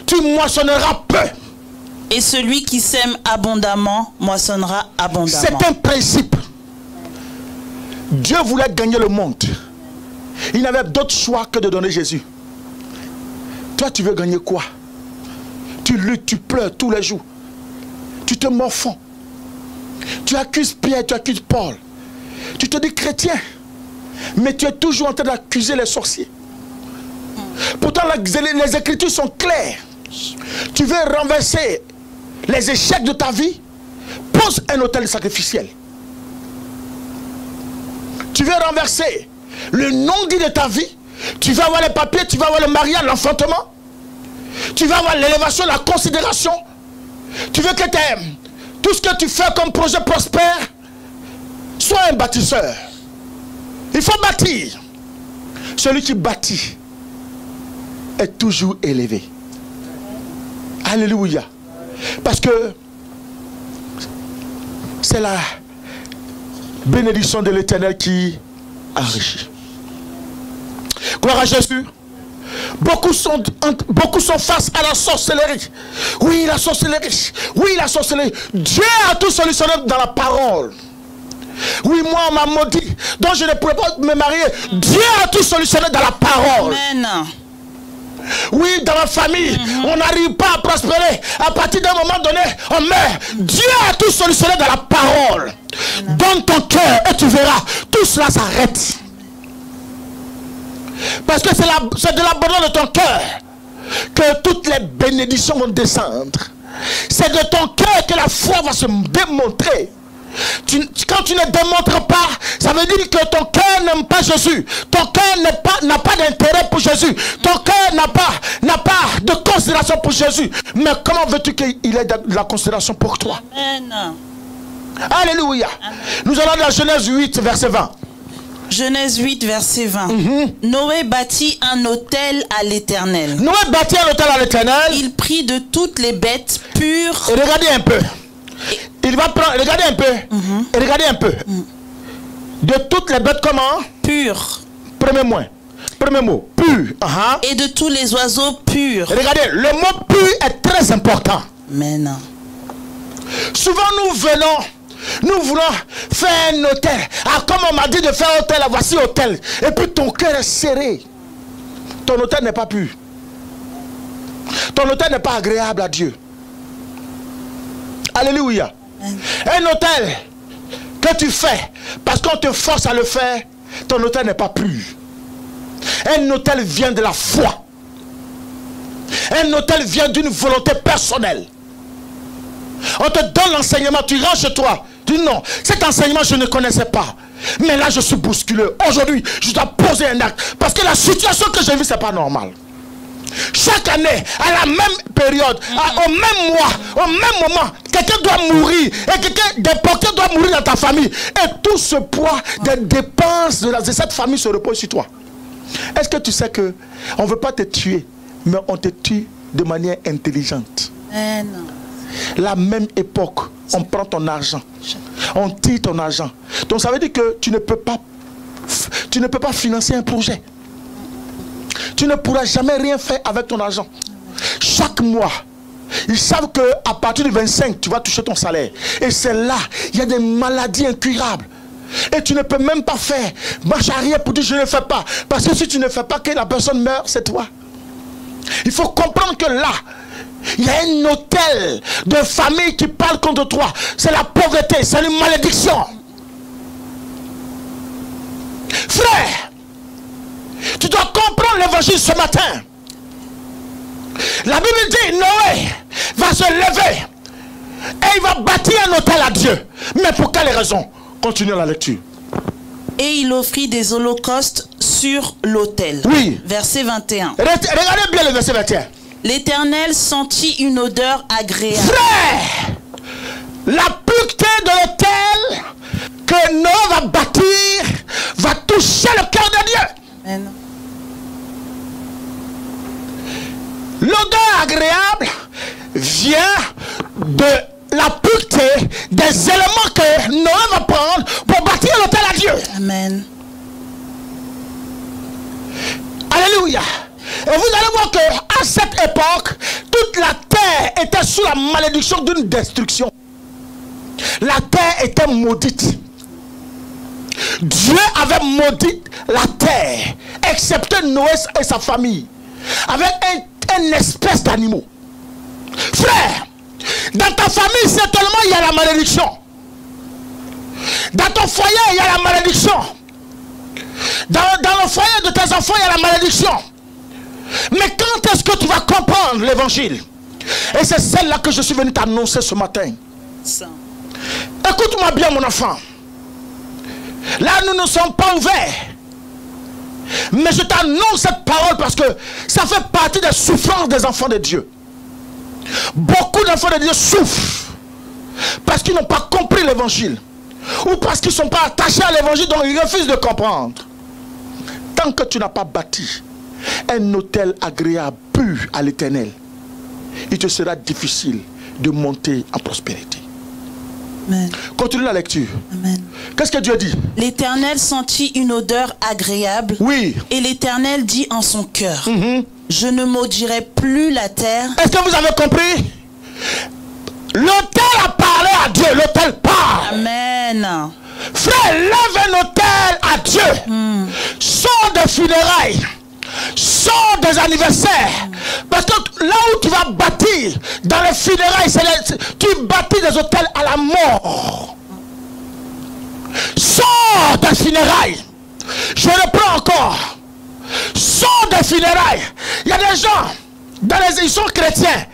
tu moissonneras peu. Et celui qui sème abondamment moissonnera abondamment. C'est un principe. Dieu voulait gagner le monde. Il n'avait d'autre choix que de donner Jésus. Toi, tu veux gagner quoi? Tu luttes, tu pleures tous les jours. Tu te morfonds. Tu accuses Pierre, tu accuses Paul. Tu te dis chrétien. Mais tu es toujours en train d'accuser les sorciers. Pourtant, les Écritures sont claires. Tu veux renverser les échecs de ta vie? Pose un autel sacrificiel. Tu veux renverser le non-dit de ta vie? Tu vas avoir les papiers, tu vas avoir le mariage, l'enfantement. Tu vas avoir l'élévation, la considération. Tu veux que tout ce que tu fais comme projet prospère. Sois un bâtisseur. Il faut bâtir. Celui qui bâtit est toujours élevé. Alléluia. Parce que c'est la bénédiction de l'Éternel qui enrichit. Gloire à Jésus. Beaucoup sont face à la sorcellerie. Oui, la sorcellerie. Oui, la sorcellerie. Dieu a tout solutionné dans la parole. Oui, moi on m'a maudit, donc je ne pourrais pas me marier. Dieu a tout solutionné dans la parole. Amen. Oui, dans la famille, on n'arrive pas à prospérer. À partir d'un moment donné, on meurt. Dieu a tout solutionné dans la parole. Donne ton cœur et tu verras, tout cela s'arrête. Parce que c'est de l'abandon de ton cœur que toutes les bénédictions vont descendre. C'est de ton cœur que la foi va se démontrer. Quand tu ne démontres pas, ça veut dire que ton cœur n'aime pas Jésus. Ton cœur n'a pas d'intérêt pour Jésus. Ton cœur n'a pas de considération pour Jésus. Mais comment veux-tu qu'il ait de la considération pour toi? Amen. Alléluia. Amen. Nous allons dans Genèse 8, verset 20. Genèse 8, verset 20. Noé bâtit un autel à l'Éternel. Noé bâtit un autel à l'Éternel. Il prit de toutes les bêtes pures. Et regardez un peu. Il va prendre, regardez un peu. Et regardez un peu. De toutes les bêtes comment? Pures. Premier mot. Pur. Et de tous les oiseaux purs. Regardez, le mot pur est très important. Amen. Souvent nous voulons faire un hôtel. Ah, comme on m'a dit de faire un hôtel, voici hôtel. Et puis ton cœur est serré. Ton hôtel n'est pas pur. Ton hôtel n'est pas agréable à Dieu. Alléluia. Un hôtel que tu fais parce qu'on te force à le faire, ton hôtel n'est pas pur. Un hôtel vient de la foi. Un hôtel vient d'une volonté personnelle. On te donne l'enseignement, tu rentres chez toi. Tu dis non, cet enseignement je ne connaissais pas. Mais là je suis bousculé. Aujourd'hui, je dois poser un acte. Parce que la situation que j'ai vue, c'est pas normal. Chaque année, à la même période, au même mois, au même moment, quelqu'un doit mourir. Et des porteurs doivent mourir dans ta famille. Et tout ce poids des dépenses de cette famille se repose sur toi. Est-ce que tu sais que on ne veut pas te tuer, mais on te tue de manière intelligente? Amen. La même époque, on prend ton argent, on tire ton argent. Donc ça veut dire que tu ne peux pas financer un projet. Tu ne pourras jamais rien faire avec ton argent. Chaque mois, ils savent qu'à partir du 25, tu vas toucher ton salaire. Et c'est là, il y a des maladies incurables. Et tu ne peux même pas faire marche arrière pour dire je ne fais pas. Parce que si tu ne fais pas, que la personne meurt, c'est toi. Il faut comprendre que là, il y a un hôtel de famille qui parle contre toi. C'est la pauvreté, c'est une malédiction. Frère, tu dois comprendre l'évangile ce matin. La Bible dit Noé va se lever et il va bâtir un hôtel à Dieu. Mais pour quelle raison? Continuons la lecture. Et il offrit des holocaustes sur l'autel. Oui. Verset 21. Regardez bien le verset 21. L'Éternel sentit une odeur agréable. Frère, la pureté de l'autel que Noé va bâtir va toucher le cœur de Dieu. Amen. L'odeur agréable vient de la pureté des éléments que Noé va prendre pour bâtir l'autel à Dieu. Amen. Alléluia. Et vous allez voir qu'à cette époque, toute la terre était sous la malédiction d'une destruction. La terre était maudite. Dieu avait maudit la terre, excepté Noé et sa famille, avec une espèce d'animaux. Frère, dans ta famille, certainement, il y a la malédiction. Dans ton foyer, il y a la malédiction. Dans le foyer de tes enfants, il y a la malédiction. Mais quand est-ce que tu vas comprendre l'évangile? Et c'est celle-là que je suis venu t'annoncer ce matin. Écoute-moi bien, mon enfant. Là, nous ne sommes pas ouverts. Mais je t'annonce cette parole parce que ça fait partie des souffrances des enfants de Dieu. Beaucoup d'enfants de Dieu souffrent parce qu'ils n'ont pas compris l'évangile ou parce qu'ils ne sont pas attachés à l'évangile, donc ils refusent de comprendre. Tant que tu n'as pas bâti un autel agréable, pur à l'Éternel, il te sera difficile de monter en prospérité. Amen. Continue la lecture. Amen. Qu'est-ce que Dieu dit? L'Éternel sentit une odeur agréable. Oui. Et l'Éternel dit en son cœur, je ne maudirai plus la terre. Est-ce que vous avez compris? L'autel a parlé à Dieu, l'autel parle. Amen. Frère, lève un autel à Dieu. Sors des funérailles. Sors des anniversaires. Parce que là où tu vas bâtir, dans les funérailles, tu bâtis des hôtels à la mort. Sors des funérailles. Je reprends encore. Sors des funérailles. Il y a des gens, ils sont chrétiens,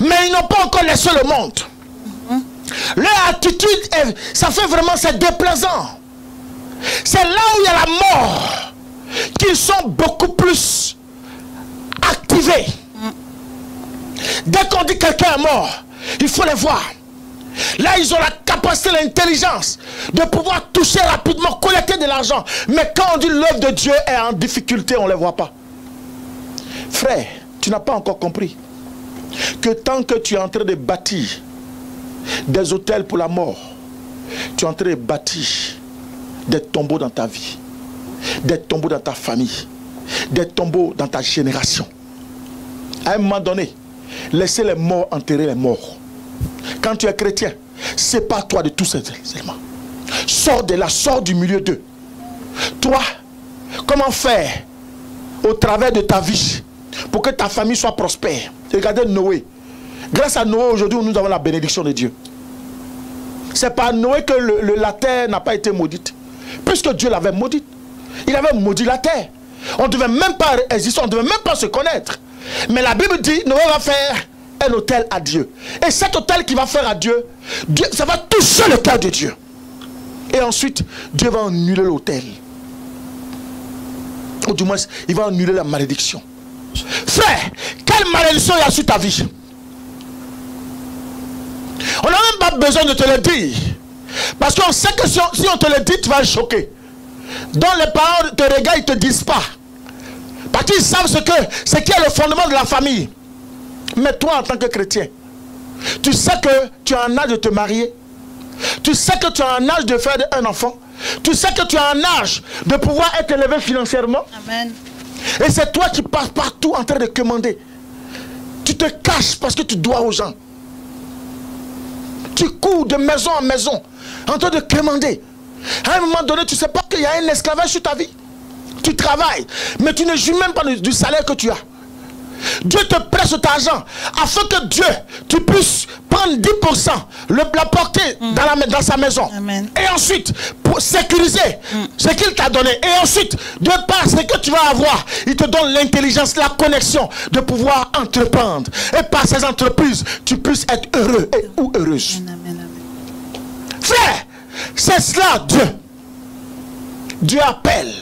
mais ils n'ont pas encore laissé le monde. Leur attitude, ça fait vraiment, c'est déplaisant. C'est là où il y a la mort qu'ils sont beaucoup plus activés. Dès qu'on dit quelqu'un est mort, il faut les voir. Là, ils ont la capacité, l'intelligence de pouvoir toucher rapidement, collecter de l'argent. Mais quand on dit l'œuvre de Dieu est en difficulté, on ne les voit pas. Frère, tu n'as pas encore compris que tant que tu es en train de bâtir des hôtels pour la mort, tu es en train de bâtir des tombeaux dans ta vie, des tombeaux dans ta famille, des tombeaux dans ta génération. À un moment donné, laissez les morts enterrer les morts. Quand tu es chrétien, sépare-toi de tout ça seulement. Sors de là, sors du milieu d'eux. Toi, comment faire au travers de ta vie pour que ta famille soit prospère? Regardez Noé. Grâce à Noé, aujourd'hui, nous avons la bénédiction de Dieu. C'est par Noé que la terre n'a pas été maudite. Puisque Dieu l'avait maudite. Il avait maudit la terre. On ne devait même pas exister, on ne devait même pas se connaître. Mais la Bible dit, Noé va faire un autel à Dieu. Et cet autel qu'il va faire à Dieu, ça va toucher le cœur de Dieu. Et ensuite, Dieu va annuler l'autel. Ou du moins, il va annuler la malédiction. Frère, quelle malédiction il y a sur ta vie? On n'a même pas besoin de te le dire. Parce qu'on sait que si on te le dit, tu vas être choqué. Donc les parents te regardent, ils ne te disent pas. Parce qu'ils savent ce qui est le fondement de la famille. Mais toi, en tant que chrétien, tu sais que tu as un âge de te marier. Tu sais que tu as un âge de faire un enfant. Tu sais que tu as un âge de pouvoir être élevé financièrement. Amen. Et c'est toi qui passes partout en train de commander. Tu te caches parce que tu dois aux gens. Tu cours de maison en maison en train de commander. À un moment donné, tu ne sais pas qu'il y a un esclavage sur ta vie. Tu travailles, mais tu ne jouis même pas du salaire que tu as. Dieu te prête cet argent afin que Dieu, tu puisses prendre 10%, l'apporter dans sa maison. Amen. Et ensuite, pour sécuriser ce qu'il t'a donné. Et ensuite, de par ce que tu vas avoir, il te donne l'intelligence, la connexion de pouvoir entreprendre. Et par ces entreprises, tu puisses être heureux ou heureuse. Amen, amen, amen. Frère, c'est cela Dieu. Dieu appelle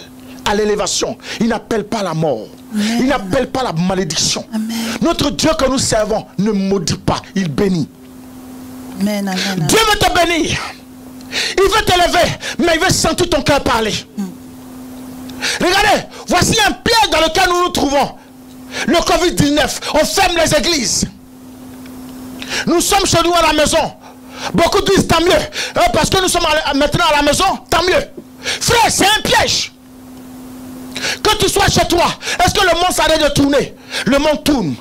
à l'élévation. Il n'appelle pas la mort. Amen. Il n'appelle pas la malédiction. Amen. Notre Dieu que nous servons ne maudit pas, il bénit. Amen, amen, Dieu veut te bénir. Il veut t'élever, mais il veut sentir ton cœur parler. Regardez, voici un piège dans lequel nous nous trouvons. Le Covid-19, on ferme les églises. Nous sommes chez nous à la maison. Beaucoup disent tant mieux. Parce que nous sommes maintenant à la maison, tant mieux. Frère, c'est un piège. Que tu sois chez toi, est-ce que le monde s'arrête de tourner? Le monde tourne.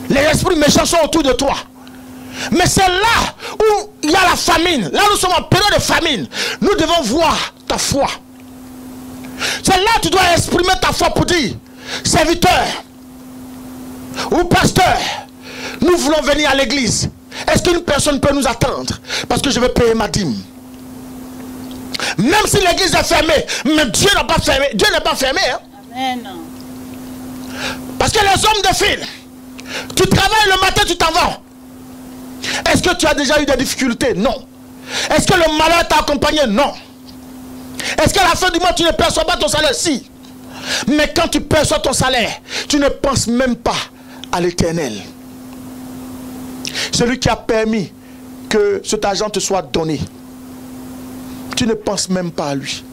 Les esprits méchants sont autour de toi. Mais c'est là où il y a la famine. Là nous sommes en période de famine. Nous devons voir ta foi. C'est là que tu dois exprimer ta foi pour dire, serviteur ou pasteur, nous voulons venir à l'église. Est-ce qu'une personne peut nous attendre? Parce que je vais payer ma dîme. Même si l'église est fermée, mais Dieu n'a pas fermé. Dieu n'est pas fermé. Hein? Amen. Parce que les hommes défilent. Tu travailles le matin, tu t'en vas. Est-ce que tu as déjà eu des difficultés? Non. Est-ce que le malheur t'a accompagné? Non. Est-ce qu'à la fin du mois, tu ne perçois pas ton salaire? Si. Mais quand tu perçois ton salaire, tu ne penses même pas à l'Éternel. Celui qui a permis que cet argent te soit donné. Tu ne penses même pas à lui.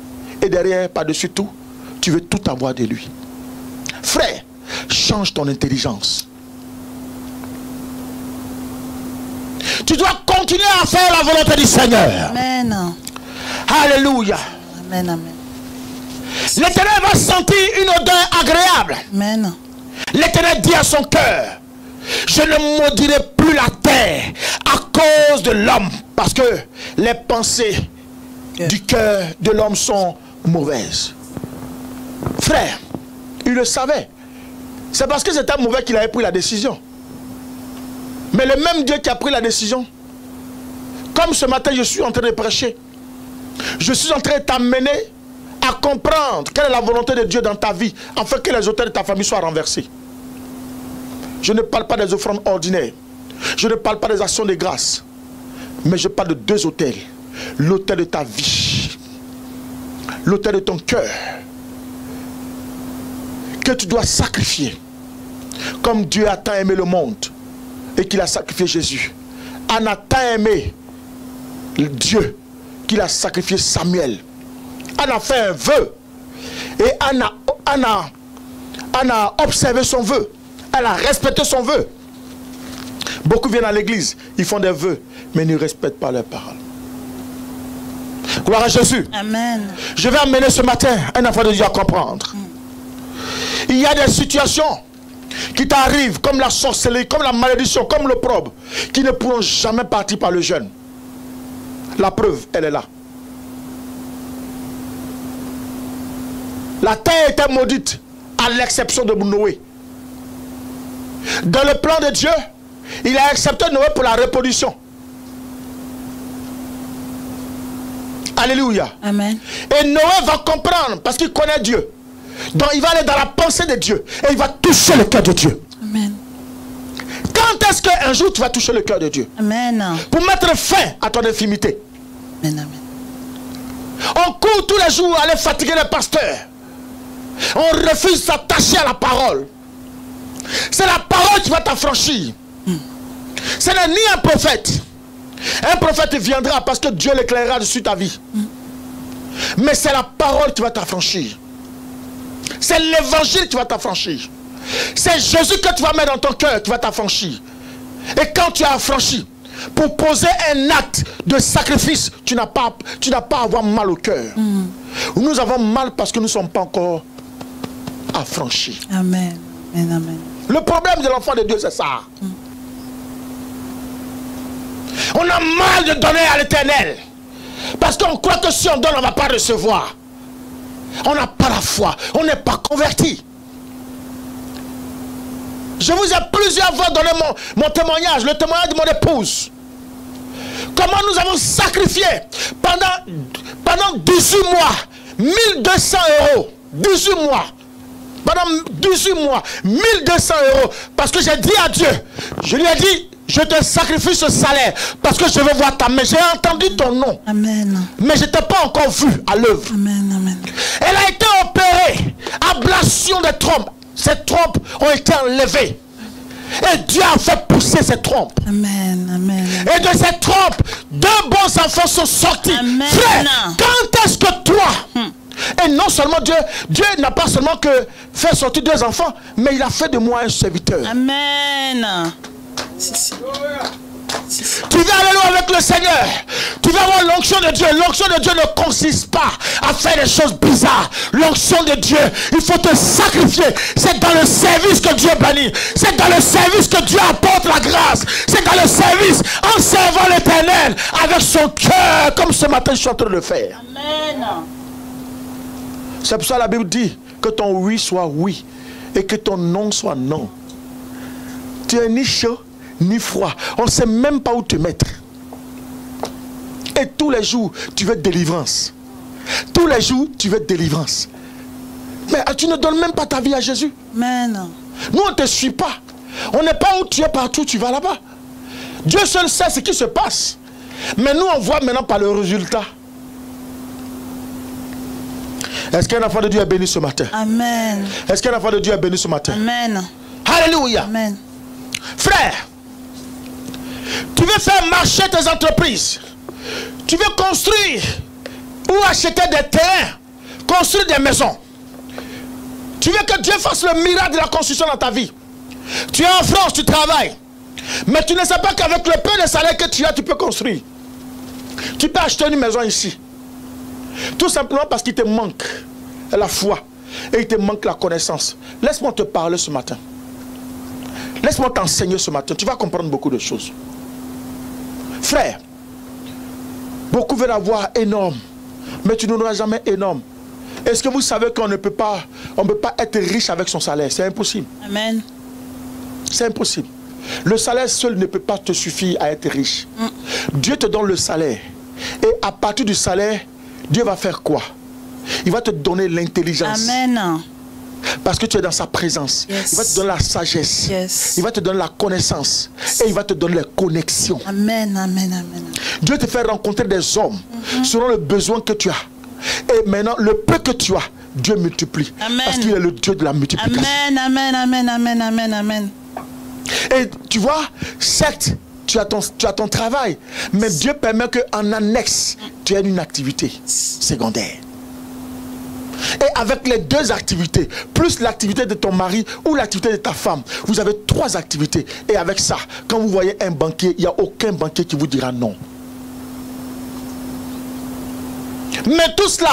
Et derrière, par-dessus tout, tu veux tout avoir de lui. Frère, change ton intelligence. Tu dois continuer à faire la volonté du Seigneur. Amen. Alléluia. Amen, amen. L'Éternel va sentir une odeur agréable. Amen. L'Éternel dit à son cœur, je ne maudirai plus la terre à cause de l'homme, parce que les pensées du cœur de l'homme sont mauvaises. Frère, il le savait. C'est parce que c'était mauvais qu'il avait pris la décision. Mais le même Dieu qui a pris la décision, comme ce matin je suis en train de prêcher, je suis en train de t'amener à comprendre quelle est la volonté de Dieu dans ta vie, afin que les autels de ta famille soient renversés. Je ne parle pas des offrandes ordinaires, je ne parle pas des actions de grâce, mais je parle de deux autels. L'autel de ta vie, l'autel de ton cœur, que tu dois sacrifier, comme Dieu a tant aimé le monde et qu'il a sacrifié Jésus. Anna a tant aimé Dieu qu'il a sacrifié Samuel. Anna a fait un vœu et Anna a observé son vœu. Elle a respecté son vœu. Beaucoup viennent à l'église, ils font des vœux, mais ils ne respectent pas leurs paroles. Gloire à Jésus. Amen. Je vais amener ce matin un enfant de Dieu à comprendre. Il y a des situations qui t'arrivent comme la sorcellerie, comme la malédiction, comme l'opprobre, qui ne pourront jamais partir par le jeûne. La preuve, elle est là. La terre était maudite, à l'exception de Noé. Dans le plan de Dieu, il a accepté Noé pour la reproduction. Alléluia. Amen. Et Noé va comprendre, parce qu'il connaît Dieu. Donc il va aller dans la pensée de Dieu. Et il va toucher le cœur de Dieu. Amen. Quand est-ce qu'un jour tu vas toucher le cœur de Dieu? Amen. Pour mettre fin à ton infimité. Amen. Amen. On court tous les jours à aller fatiguer les pasteurs. On refuse de s'attacher à la parole. C'est la parole qui va t'affranchir. Ce n'est ni un prophète. Un prophète viendra parce que Dieu l'éclairera dessus ta vie. Mais c'est la parole qui va t'affranchir. C'est l'évangile qui va t'affranchir. C'est Jésus que tu vas mettre dans ton cœur qui va t'affranchir. Et quand tu as affranchi, pour poser un acte de sacrifice, tu n'as pas à avoir mal au cœur. Nous avons mal parce que nous ne sommes pas encore affranchis. Amen. Amen. Amen. Le problème de l'enfant de Dieu, c'est ça. On a mal de donner à l'Éternel. Parce qu'on croit que si on donne, on ne va pas recevoir. On n'a pas la foi. On n'est pas converti. Je vous ai plusieurs fois donné mon témoignage, le témoignage de mon épouse. Comment nous avons sacrifié pendant 18 mois, 1200 €. 18 mois. Pendant 18 mois, 1200 €. Parce que j'ai dit à Dieu, je lui ai dit, je te sacrifie ce salaire parce que je veux voir ta main. J'ai entendu ton nom. Amen. Mais je ne t'ai pas encore vu à l'œuvre. Amen. Amen. Elle a été opérée. Ablation des trompes. Ces trompes ont été enlevées. Et Dieu a fait pousser ces trompes. Amen. Amen. Et de ces trompes, deux bons enfants sont sortis. Amen. Frère, quand est-ce que toi... Et non seulement Dieu n'a pas seulement que fait sortir deux enfants, mais il a fait de moi un serviteur. Amen. Tu vas aller loin avec le Seigneur. Tu vas avoir l'onction de Dieu. L'onction de Dieu ne consiste pas à faire des choses bizarres. L'onction de Dieu, il faut te sacrifier. C'est dans le service que Dieu bénit. C'est dans le service que Dieu apporte la grâce. C'est dans le service en servant l'Éternel avec son cœur, comme ce matin je suis en train de le faire. Amen. C'est pour ça que la Bible dit que ton oui soit oui et que ton non soit non. Tu es ni chaud ni froid. On ne sait même pas où te mettre. Et tous les jours, tu veux délivrance. Tous les jours, tu veux délivrance. Mais tu ne donnes même pas ta vie à Jésus. Amen. Nous, on ne te suit pas. On n'est pas où tu es partout, tu vas là-bas. Dieu seul sait ce qui se passe. Mais nous, on voit maintenant par le résultat. Est-ce qu'un enfant de Dieu est béni ce matin? Amen. Est-ce qu'un enfant de Dieu est béni ce matin? Amen. Alléluia. Amen. Frère, tu veux faire marcher tes entreprises. Tu veux construire ou acheter des terrains, construire des maisons. Tu veux que Dieu fasse le miracle de la construction dans ta vie. Tu es en France, tu travailles. Mais tu ne sais pas qu'avec le peu de salaire que tu as, tu peux construire. Tu peux acheter une maison ici. Tout simplement parce qu'il te manque la foi et il te manque la connaissance. Laisse-moi te parler ce matin. Laisse-moi t'enseigner ce matin. Tu vas comprendre beaucoup de choses. Frère, beaucoup veulent avoir énorme, mais tu n'auras jamais énorme. Est-ce que vous savez qu'on ne peut pas, être riche avec son salaire? C'est impossible. Amen. C'est impossible. Le salaire seul ne peut pas te suffire à être riche. Dieu te donne le salaire. Et à partir du salaire, Dieu va faire quoi? Il va te donner l'intelligence. Amen. Parce que tu es dans sa présence. Yes. Il va te donner la sagesse. Yes. Il va te donner la connaissance. Et il va te donner les connexions. Amen, amen, amen. Dieu te fait rencontrer des hommes selon le besoin que tu as. Et maintenant, le peu que tu as, Dieu multiplie. Amen. Parce qu'il est le Dieu de la multiplication. Amen, amen, amen, amen, amen, amen. Et tu vois, certes, tu as ton travail. Mais Dieu permet qu'en annexe, tu aies une activité secondaire. Et avec les deux activités, plus l'activité de ton mari ou l'activité de ta femme, vous avez 3 activités. Et avec ça, quand vous voyez un banquier, il n'y a aucun banquier qui vous dira non. Mais tout cela,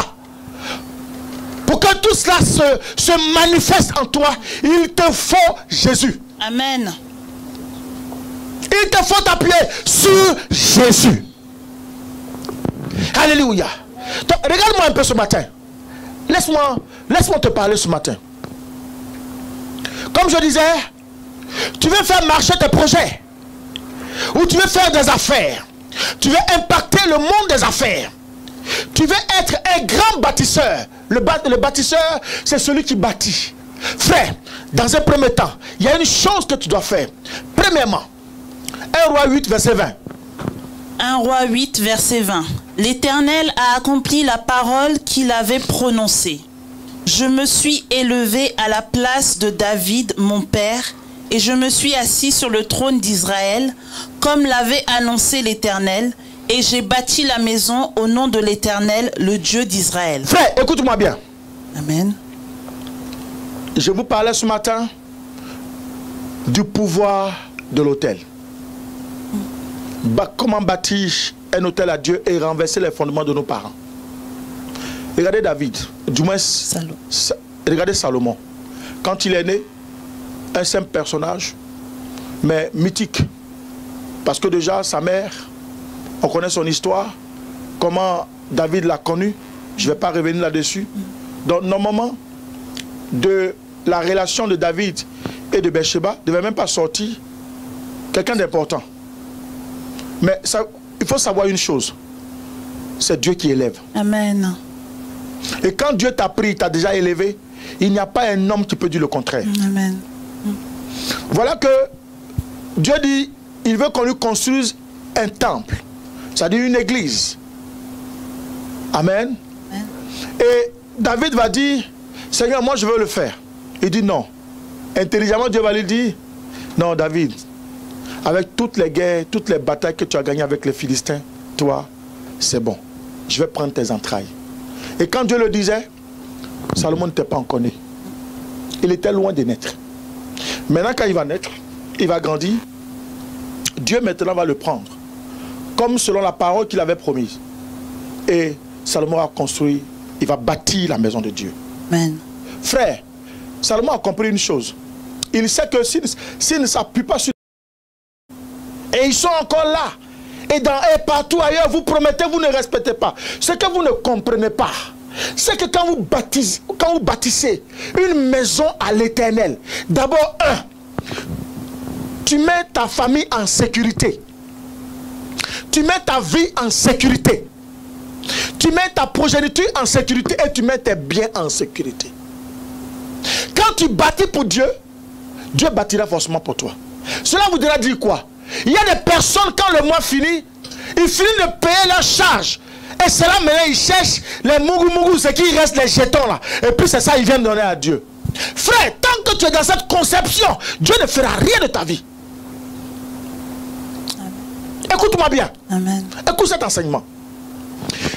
pour que tout cela se manifeste en toi, il te faut Jésus. Amen. Il te faut t'appuyer sur Jésus. Alléluia. Donc, regarde-moi un peu ce matin. Laisse-moi te parler ce matin. Comme je disais, tu veux faire marcher tes projets. Ou tu veux faire des affaires. Tu veux impacter le monde des affaires. Tu veux être un grand bâtisseur. Le bâtisseur, c'est celui qui bâtit. Frère, dans un premier temps, il y a une chose que tu dois faire. Premièrement, 1 Roi 8, verset 20. 1 Roi 8, verset 20. L'Éternel a accompli la parole qu'il avait prononcée. Je me suis élevé à la place de David, mon père, et je me suis assis sur le trône d'Israël, comme l'avait annoncé l'Éternel, et j'ai bâti la maison au nom de l'Éternel, le Dieu d'Israël. Frère, écoute-moi bien. Amen. Je vous parlais ce matin du pouvoir de l'autel. Comment bâtir un autel à Dieu et renverser les fondements de nos parents. Regardez David, du moins regardez Salomon. Quand il est né, un simple personnage, mais mythique. Parce que déjà, sa mère, on connaît son histoire, comment David l'a connu. Je ne vais pas revenir là-dessus. Donc, normalement, de la relation de David et de Bathsheba, ne devait même pas sortir quelqu'un d'important. Mais ça, il faut savoir une chose. C'est Dieu qui élève. Amen. Et quand Dieu t'a pris, t'a déjà élevé, il n'y a pas un homme qui peut dire le contraire. Amen. Voilà que Dieu dit, il veut qu'on lui construise un temple. C'est-à-dire une église. Amen. Amen. Et David va dire, Seigneur, moi je veux le faire. Il dit non. Intelligemment, Dieu va lui dire, non David, avec toutes les guerres, toutes les batailles que tu as gagnées avec les Philistins, toi, c'est bon. Je vais prendre tes entrailles. Et quand Dieu le disait, Salomon n'était pas encore né. Il était loin de naître. Maintenant, quand il va naître, il va grandir. Dieu maintenant va le prendre, comme selon la parole qu'il avait promise. Et Salomon a construit, il va bâtir la maison de Dieu. Amen. Frère, Salomon a compris une chose. Il sait que s'il ne s'appuie pas sur... Et ils sont encore là. Et partout ailleurs, vous promettez, vous ne respectez pas. Ce que vous ne comprenez pas, c'est que quand vous bâtissez une maison à l'Éternel, d'abord, tu mets ta famille en sécurité. Tu mets ta vie en sécurité. Tu mets ta progéniture en sécurité et tu mets tes biens en sécurité. Quand tu bâtis pour Dieu, Dieu bâtira forcément pour toi. Cela voudra dire quoi? Il y a des personnes, quand le mois finit, ils finissent de payer leurs charges Et c'est là maintenant, ils cherchent les mougou, ce qui reste, les jetons là. Et puis c'est ça, ils viennent donner à Dieu. Frère, tant que tu es dans cette conception, Dieu ne fera rien de ta vie. Écoute-moi bien. Amen. Écoute cet enseignement.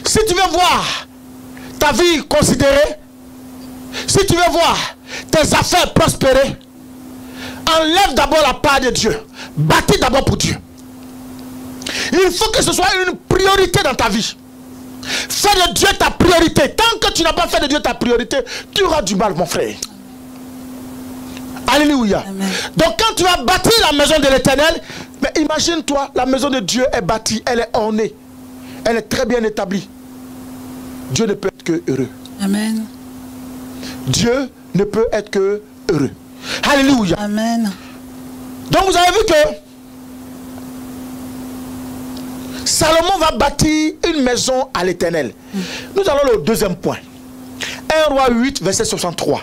Si tu veux voir ta vie considérée, si tu veux voir tes affaires prospérer, enlève d'abord la part de Dieu. Bâtis d'abord pour Dieu. Il faut que ce soit une priorité dans ta vie. Fais de Dieu ta priorité. Tant que tu n'as pas fait de Dieu ta priorité, tu auras du mal, mon frère. Alléluia. Amen. Donc quand tu vas bâtir la maison de l'Éternel, mais imagine-toi, la maison de Dieu est bâtie, elle est ornée, elle est très bien établie. Dieu ne peut être que heureux. Amen. Dieu ne peut être que heureux. Alléluia. Amen. Donc vous avez vu que Salomon va bâtir une maison à l'Éternel. Nous allons au deuxième point. 1 Roi 8, verset 63.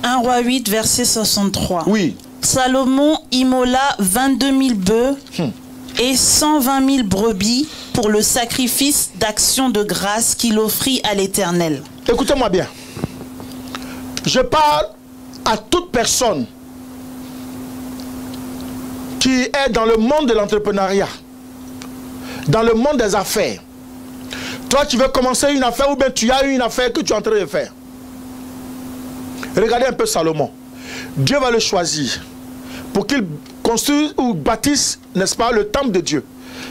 1 Roi 8, verset 63. Oui. Salomon immola 22 000 bœufs et 120 000 brebis pour le sacrifice d'action de grâce qu'il offrit à l'Éternel. Écoutez-moi bien. Je parle à toute personne qui est dans le monde de l'entrepreneuriat, dans le monde des affaires. Toi, tu veux commencer une affaire ou bien tu as une affaire que tu es en train de faire. Regardez un peu Salomon. Dieu va le choisir pour qu'il construise ou bâtisse, n'est-ce pas, le temple de Dieu.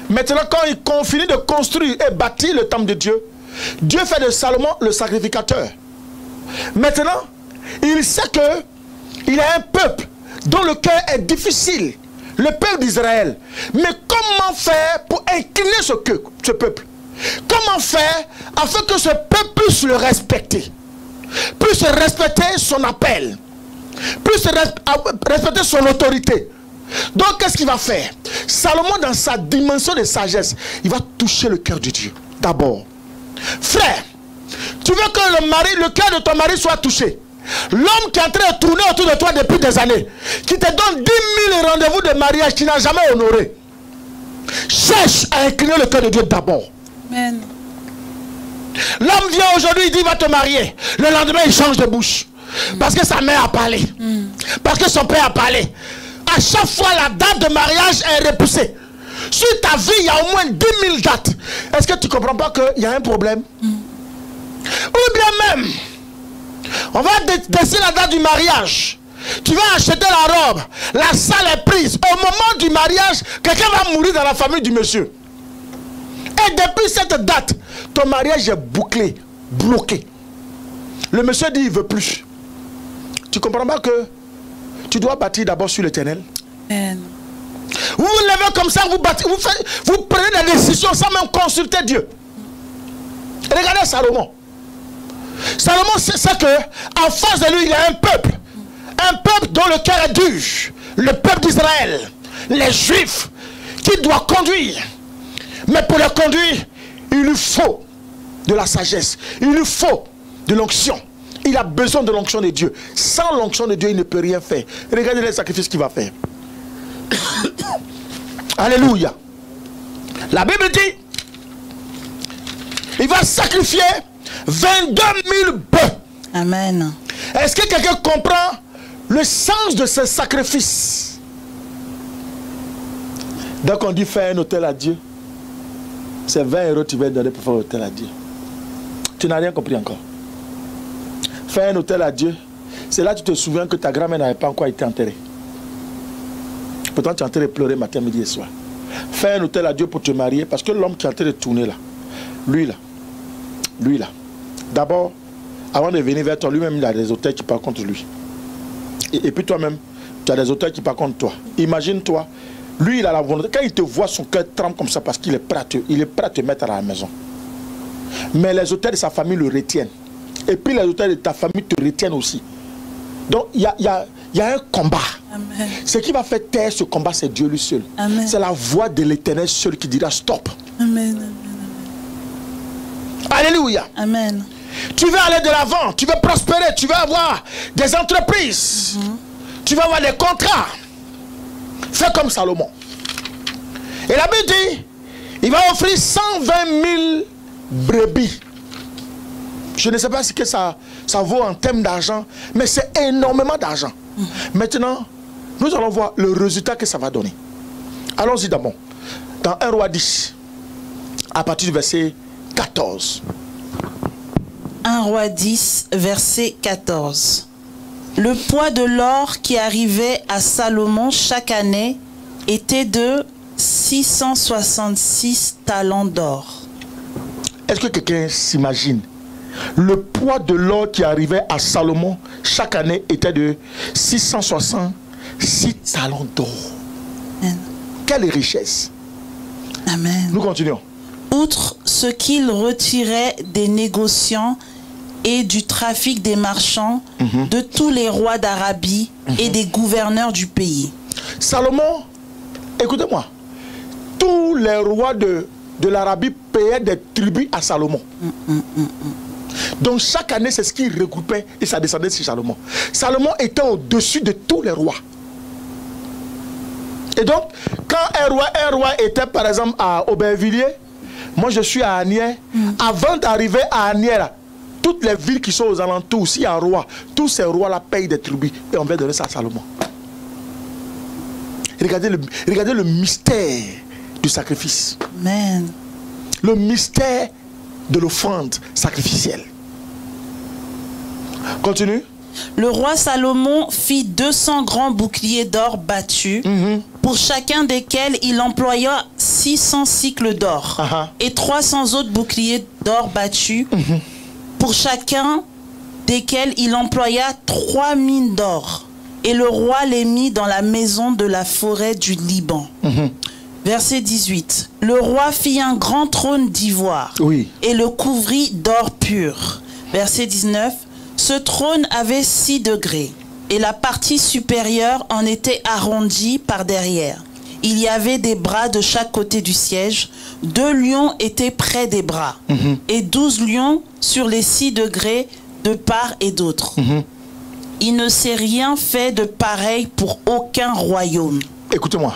Maintenant, quand il finit de construire et bâtir le temple de Dieu, Dieu fait de Salomon le sacrificateur. Maintenant, il sait que il y a un peuple dont le cœur est difficile, le peuple d'Israël. Mais comment faire pour incliner ce peuple? Comment faire afin que ce peuple puisse le respecter, puisse respecter son appel, puisse respecter son autorité? Donc qu'est-ce qu'il va faire? Salomon, dans sa dimension de sagesse, il va toucher le cœur de Dieu d'abord. Frère, tu veux que le cœur de ton mari soit touché? L'homme qui est en train de tourner autour de toi depuis des années, qui te donne 10 000 rendez-vous de mariage, qui n'a jamais honoré, cherche à incliner le cœur de Dieu d'abord. Amen. L'homme vient aujourd'hui, il dit va te marier. Le lendemain, il change de bouche. Parce que sa mère a parlé. Parce que son père a parlé. À chaque fois, la date de mariage est repoussée. Sur ta vie, il y a au moins 10 000 dates. Est-ce que tu ne comprends pas qu'il y a un problème? Ou bien même, on va décider la date du mariage. Tu vas acheter la robe. La salle est prise. Au moment du mariage, quelqu'un va mourir dans la famille du monsieur. Et depuis cette date, ton mariage est bouclé, bloqué. Le monsieur dit il ne veut plus. Tu comprends pas que tu dois bâtir d'abord sur l'Éternel? Vous vous levez comme ça, vous prenez des décisions sans même consulter Dieu. Regardez Salomon. Salomon sait que en face de lui il y a un peuple dont le cœur est dur, le peuple d'Israël, les Juifs, qui doit conduire. Mais pour le conduire, il lui faut de la sagesse, il lui faut de l'onction. Il a besoin de l'onction de Dieu. Sans l'onction de Dieu, il ne peut rien faire. Regardez les sacrifices qu'il va faire. Alléluia. La Bible dit, il va sacrifier 22 000 bœufs. Amen. Est-ce que quelqu'un comprend le sens de ce sacrifice? Donc on dit faire un hôtel à Dieu. C'est 20 € tu vas donner pour faire un hôtel à Dieu. Tu n'as rien compris encore. Faire un hôtel à Dieu, c'est là que tu te souviens que ta grand-mère n'avait pas encore été enterrée. Pourtant tu es en train de pleurer matin, midi et soir. Faire un hôtel à Dieu pour te marier, parce que l'homme qui est en train de tourner là, lui là, d'abord, avant de venir vers toi, lui-même il a des hôtels qui parlent contre lui. Et puis toi-même, tu as des hôtels qui parlent contre toi. Imagine-toi, lui il a la volonté, quand il te voit, son cœur tremble comme ça parce qu'il est prêt à te mettre à la maison. Mais les hôtels de sa famille le retiennent. Et puis les hôtels de ta famille te retiennent aussi. Donc il y a un combat. Amen. Ce qui va faire taire ce combat, c'est Dieu lui seul. C'est la voix de l'Éternel seul qui dira stop. Amen. Alléluia. Amen. Tu veux aller de l'avant, tu veux prospérer, tu veux avoir des entreprises, tu veux avoir des contrats. Fais comme Salomon. Et la Bible dit, il va offrir 120 000 brebis. Je ne sais pas ce que ça vaut en termes d'argent, mais c'est énormément d'argent. Maintenant, nous allons voir le résultat que ça va donner. Allons-y d'abord. Dans 1 Roi 10, à partir du verset 14. 1 Roi 10, verset 14. Le poids de l'or qui arrivait à Salomon chaque année était de 666 talents d'or. Est-ce que quelqu'un s'imagine? Le poids de l'or qui arrivait à Salomon chaque année était de 666 talents d'or. Quelle richesse! Amen. Nous continuons. Outre ce qu'il retirait des négociants et du trafic des marchands, de tous les rois d'Arabie et des gouverneurs du pays. Salomon, écoutez-moi, tous les rois de l'Arabie payaient des tribus à Salomon. Donc chaque année, c'est ce qu'il regroupait et ça descendait sur Salomon. Salomon était au-dessus de tous les rois. Et donc, quand un roi était par exemple à Aubervilliers, moi je suis à Asnières, avant d'arriver à Asnières, toutes les villes qui sont aux alentours, s'il y a un roi, tous ces rois-là payent des tribus et on va donner ça à Salomon. Regardez le mystère du sacrifice. Amen. Le mystère de l'offrande sacrificielle. Continue. Le roi Salomon fit 200 grands boucliers d'or battus, pour chacun desquels il employa 600 cycles d'or, et 300 autres boucliers d'or battus, pour chacun desquels il employa 3 mines d'or. Et le roi les mit dans la maison de la forêt du Liban. Verset 18. Le roi fit un grand trône d'ivoire, et le couvrit d'or pur. Verset 19. Ce trône avait 6 degrés, et la partie supérieure en était arrondie par derrière. Il y avait des bras de chaque côté du siège. 2 lions étaient près des bras, et 12 lions sur les 6 degrés de part et d'autre. Il ne s'est rien fait de pareil pour aucun royaume. Écoutez-moi,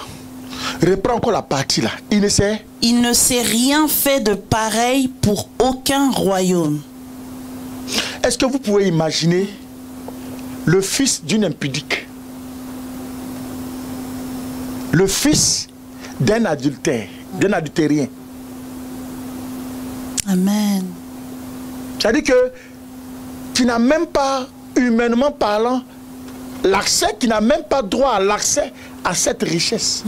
reprends encore la partie là. Il ne s'est rien fait de pareil pour aucun royaume. Est-ce que vous pouvez imaginer le fils d'une impudique, le fils d'un adultère, d'un adultérien? Amen. C'est-à-dire que tu n'as même pas, humainement parlant, l'accès, tu n'as même pas droit à l'accès à cette richesse.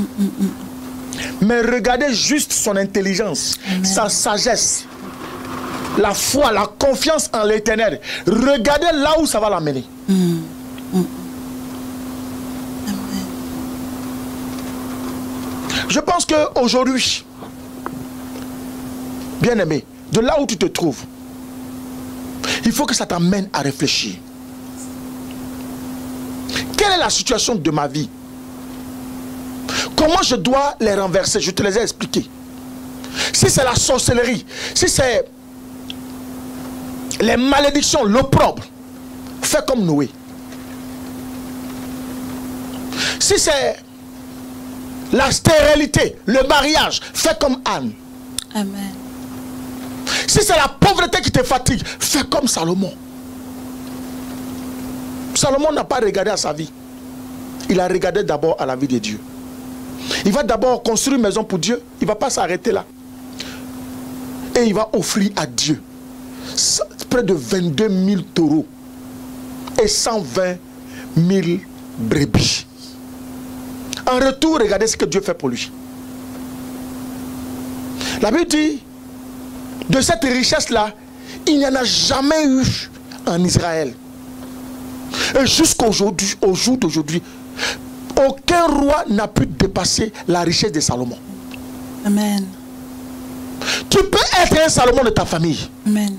Mais regardez juste son intelligence, sa sagesse, la foi, la confiance en l'Éternel. Regardez là où ça va l'amener. Je pense qu'aujourd'hui, bien-aimé, de là où tu te trouves, il faut que ça t'amène à réfléchir. Quelle est la situation de ma vie? Comment je dois les renverser? Je te les ai expliqués. Si c'est la sorcellerie, si c'est les malédictions, l'opprobre, fais comme Noé. Si c'est la stérilité, le mariage, fais comme Anne. Amen. Si c'est la pauvreté qui te fatigue, fais comme Salomon. Salomon n'a pas regardé à sa vie. Il a regardé d'abord à la vie de Dieu. Il va d'abord construire une maison pour Dieu. Il ne va pas s'arrêter là. Et il va offrir à Dieu près de 22 000 taureaux et 120 000 brebis. En retour, regardez ce que Dieu fait pour lui. La Bible dit, de cette richesse-là, il n'y en a jamais eu en Israël. Et jusqu'aujourd'hui, au jour d'aujourd'hui, aucun roi n'a pu dépasser la richesse de Salomon. Amen. Tu peux être un Salomon de ta famille. Amen.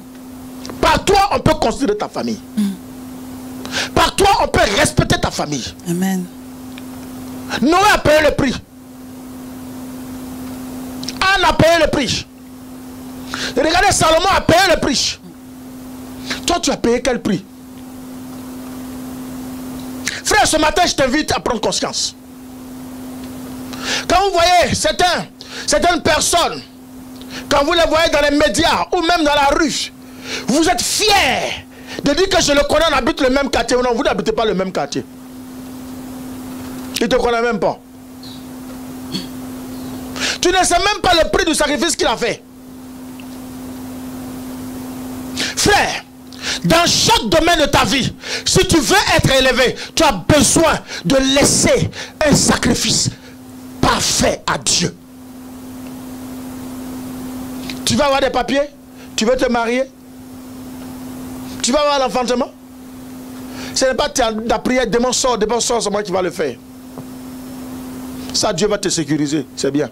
Par toi, on peut considérer ta famille. Par toi, on peut respecter ta famille. Amen. Noé a payé le prix. Anne a payé le prix. Regardez, Salomon a payé le prix. Toi, tu as payé quel prix? Frère, ce matin, je t'invite à prendre conscience. Quand vous voyez certaines personnes Quand vous les voyez dans les médias ou même dans la rue, vous êtes fiers de dire que je le connais, on habite le même quartier. Non, vous n'habitez pas le même quartier. Il ne te connaît même pas. Tu ne sais même pas le prix du sacrifice qu'il a fait. Frère, dans chaque domaine de ta vie, si tu veux être élevé, tu as besoin de laisser un sacrifice parfait à Dieu. Tu vas avoir des papiers, tu veux te marier, tu vas avoir l'enfantement. Ce n'est pas ta prière, démon sort, c'est moi qui va le faire. Ça, Dieu va te sécuriser, c'est bien.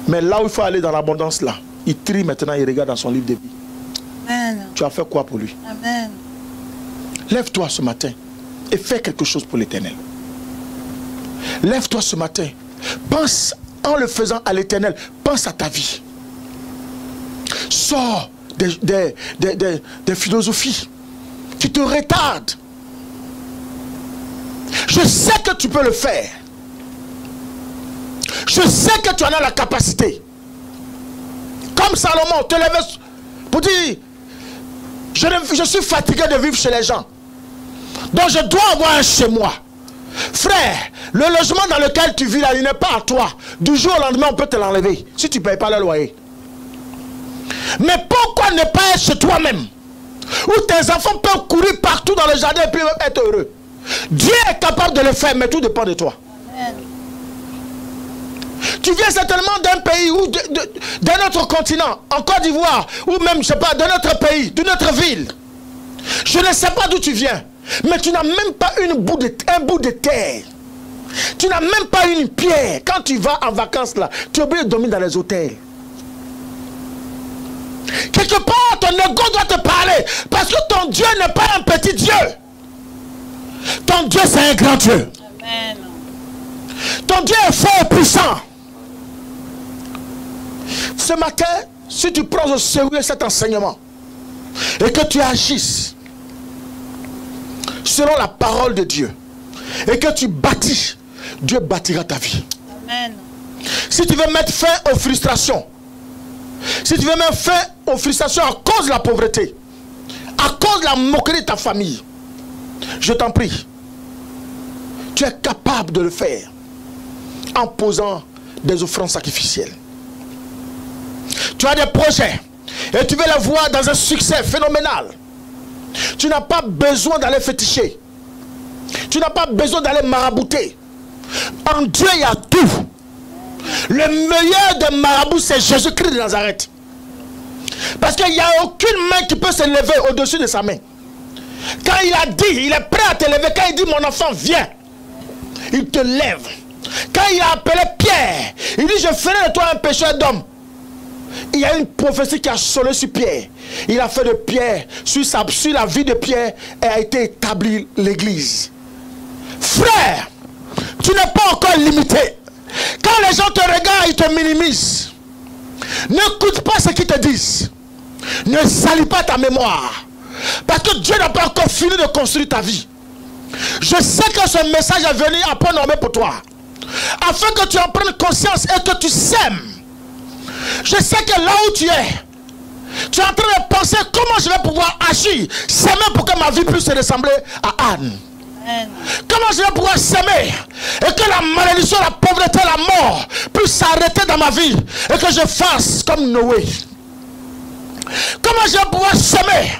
Mais là où il faut aller dans l'abondance, là, il trie maintenant, il regarde dans son livre de vie. Amen. Tu as fait quoi pour lui? Amen. Lève-toi ce matin et fais quelque chose pour l'Éternel. Lève-toi ce matin. Pense, en le faisant à l'Éternel, pense à ta vie. Sors des philosophies qui te retardent. Je sais que tu peux le faire. Je sais que tu en as la capacité. Comme Salomon, te lève pour dire, je suis fatigué de vivre chez les gens. Donc je dois avoir un chez moi. Frère, le logement dans lequel tu vis là, il n'est pas à toi. Du jour au lendemain, on peut te l'enlever si tu ne payes pas le loyer. Mais pourquoi ne pas être chez toi-même, où tes enfants peuvent courir partout dans le jardin et puis même être heureux? Dieu est capable de le faire, mais tout dépend de toi. Amen. Tu viens certainement d'un pays ou d'un autre continent, en Côte d'Ivoire, ou même, je sais pas, d'un autre pays, d'une autre ville. Je ne sais pas d'où tu viens, mais tu n'as même pas un bout de terre. Tu n'as même pas une pierre. Quand tu vas en vacances là, tu es obligé de dormir dans les hôtels. Quelque part, ton ego doit te parler, parce que ton Dieu n'est pas un petit Dieu. Ton Dieu, c'est un grand Dieu. Amen. Ton Dieu est fort et puissant. Ce matin, si tu prends au sérieux cet enseignement et que tu agisses selon la parole de Dieu et que tu bâtis, Dieu bâtira ta vie. Amen. Si tu veux mettre fin aux frustrations, si tu veux mettre fin aux frustrations à cause de la pauvreté, à cause de la moquerie de ta famille, je t'en prie, tu es capable de le faire en posant des offrandes sacrificielles. Tu as des projets et tu veux les voir dans un succès phénoménal. Tu n'as pas besoin d'aller féticher. Tu n'as pas besoin d'aller marabouter. En Dieu, il y a tout. Le meilleur des marabouts, c'est Jésus-Christ de Nazareth. Parce qu'il n'y a aucune main qui peut se lever au-dessus de sa main. Quand il a dit, il est prêt à te lever. Quand il dit, mon enfant, viens, il te lève. Quand il a appelé Pierre, il dit, je ferai de toi un pécheur d'homme. Il y a une prophétie qui a sonné sur Pierre. Il a fait de Pierre, sur la vie de Pierre, et a été établie l'église. Frère, tu n'es pas encore limité. Quand les gens te regardent, ils te minimisent. N'écoute pas ce qu'ils te disent. Ne salis pas ta mémoire. Parce que Dieu n'a pas encore fini de construire ta vie. Je sais que ce message est venu à point nommé pour toi. Afin que tu en prennes conscience et que tu sèmes. Je sais que là où tu es, tu es en train de penser comment je vais pouvoir agir, s'aimer pour que ma vie puisse ressembler à Anne. Amen. Comment je vais pouvoir s'aimer et que la malédiction, la pauvreté, la mort puisse s'arrêter dans ma vie et que je fasse comme Noé. Comment je vais pouvoir s'aimer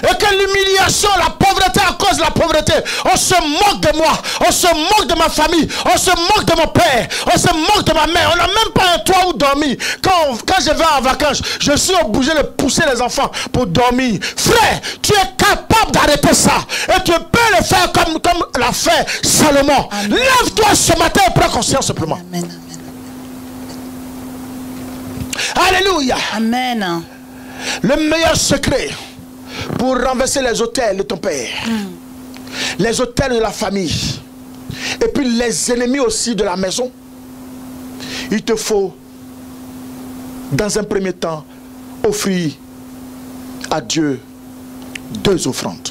et que l'humiliation, la pauvreté, à cause de la pauvreté, on se moque de moi, on se moque de ma famille, on se moque de mon père, on se moque de ma mère. On n'a même pas un toit où dormir. Quand je vais en vacances, je suis obligé de pousser les enfants pour dormir. Frère, tu es capable d'arrêter ça et tu peux le faire comme l'a fait Salomon. Lève-toi ce matin et prends conscience simplement. Amen. Alléluia. Amen. Le meilleur secret pour renverser les autels de ton père, les autels de la famille, et puis les ennemis aussi de la maison, il te faut, dans un premier temps, offrir à Dieu 2 offrandes.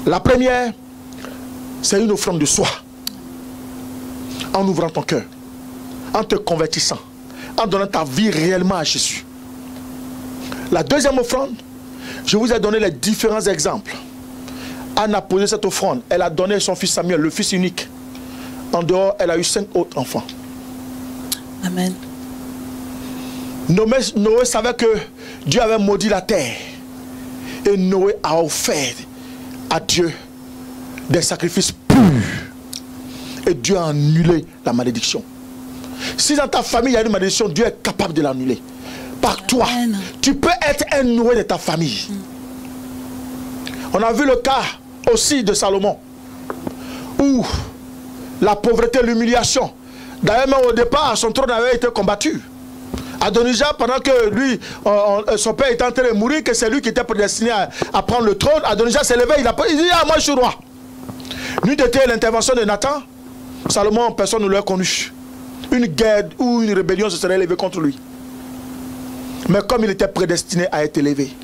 La première, c'est une offrande de soi, en ouvrant ton cœur, en te convertissant, en donnant ta vie réellement à Jésus. La deuxième offrande, je vous ai donné les différents exemples. Anne a posé cette offrande. Elle a donné son fils Samuel, le fils unique. En dehors, elle a eu 5 autres enfants. Amen. Noé savait que Dieu avait maudit la terre. Et Noé a offert à Dieu des sacrifices purs. Et Dieu a annulé la malédiction. Si dans ta famille il y a une malédiction, Dieu est capable de l'annuler. Par toi, tu peux être un Noé de ta famille. On a vu le cas aussi de Salomon, où la pauvreté, l'humiliation. D'ailleurs, même au départ, son trône avait été combattu. Adonijah, pendant que lui, son père était en train de mourir, que c'est lui qui était prédestiné à prendre le trône, Adonijah s'est levé, il dit, ah, moi je suis roi. Nuit d'été, l'intervention de Nathan, Salomon, personne ne l'a connu. Une guerre ou une rébellion se serait élevée contre lui. Mais comme il était prédestiné à être élevé,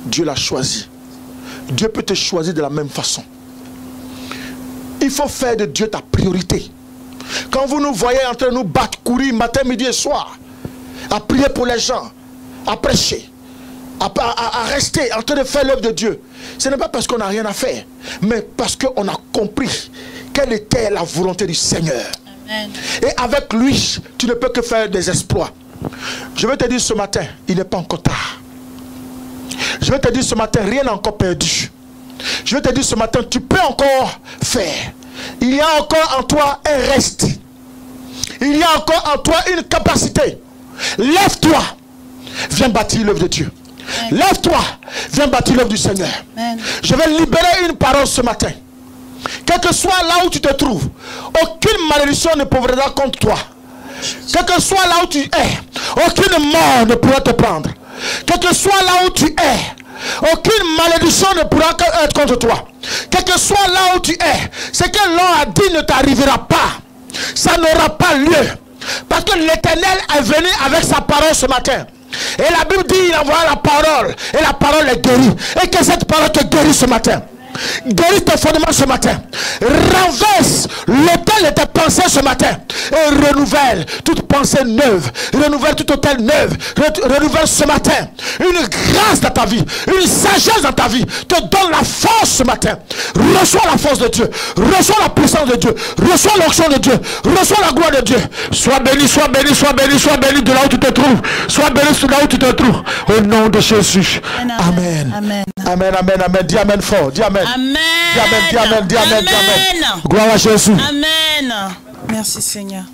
Dieu l'a choisi. Dieu peut te choisir de la même façon. Il faut faire de Dieu ta priorité. Quand vous nous voyez en train de nous battre, courir matin, midi et soir, à prier pour les gens, à prêcher, à rester en train de faire l'œuvre de Dieu, ce n'est pas parce qu'on n'a rien à faire, mais parce qu'on a compris quelle était la volonté du Seigneur. Amen. Et avec lui, tu ne peux que faire des exploits. Je vais te dire ce matin, il n'est pas encore tard. Je vais te dire ce matin, rien n'est encore perdu. Je vais te dire ce matin, tu peux encore faire. Il y a encore en toi un reste. Il y a encore en toi une capacité. Lève-toi, viens bâtir l'œuvre de Dieu. Lève-toi, viens bâtir l'œuvre du Seigneur. Amen. Je vais libérer une parole ce matin. Quel que soit là où tu te trouves, aucune malédiction ne pourra contre toi. Quel que soit là où tu es, aucune mort ne pourra te prendre. Quel que soit là où tu es, aucune malédiction ne pourra être contre toi. Quel que soit là où tu es, ce que l'on a dit ne t'arrivera pas. Ça n'aura pas lieu. Parce que l'Éternel est venu avec sa parole ce matin. Et la Bible dit, il envoie la parole. Et la parole est guérie. Et que cette parole te guérit ce matin. Guéris tes fondements ce matin. Renverse l'autel de tes pensées ce matin. Et renouvelle toute pensée neuve. Renouvelle tout autel neuve. Renouvelle ce matin une grâce dans ta vie. Une sagesse dans ta vie. Te donne la force ce matin. Reçois la force de Dieu. Reçois la puissance de Dieu. Reçois l'onction de Dieu. Reçois la gloire de Dieu. Sois béni, sois béni, sois béni, sois béni de là où tu te trouves. Sois béni de là où tu te trouves. Au nom de Jésus. Amen. Amen. Amen. Amen. Amen. Dis amen fort. Dis amen. Amen. Dis amen, dis amen, dis amen, dis amen. Gloire à Jésus. Amen. Merci Seigneur.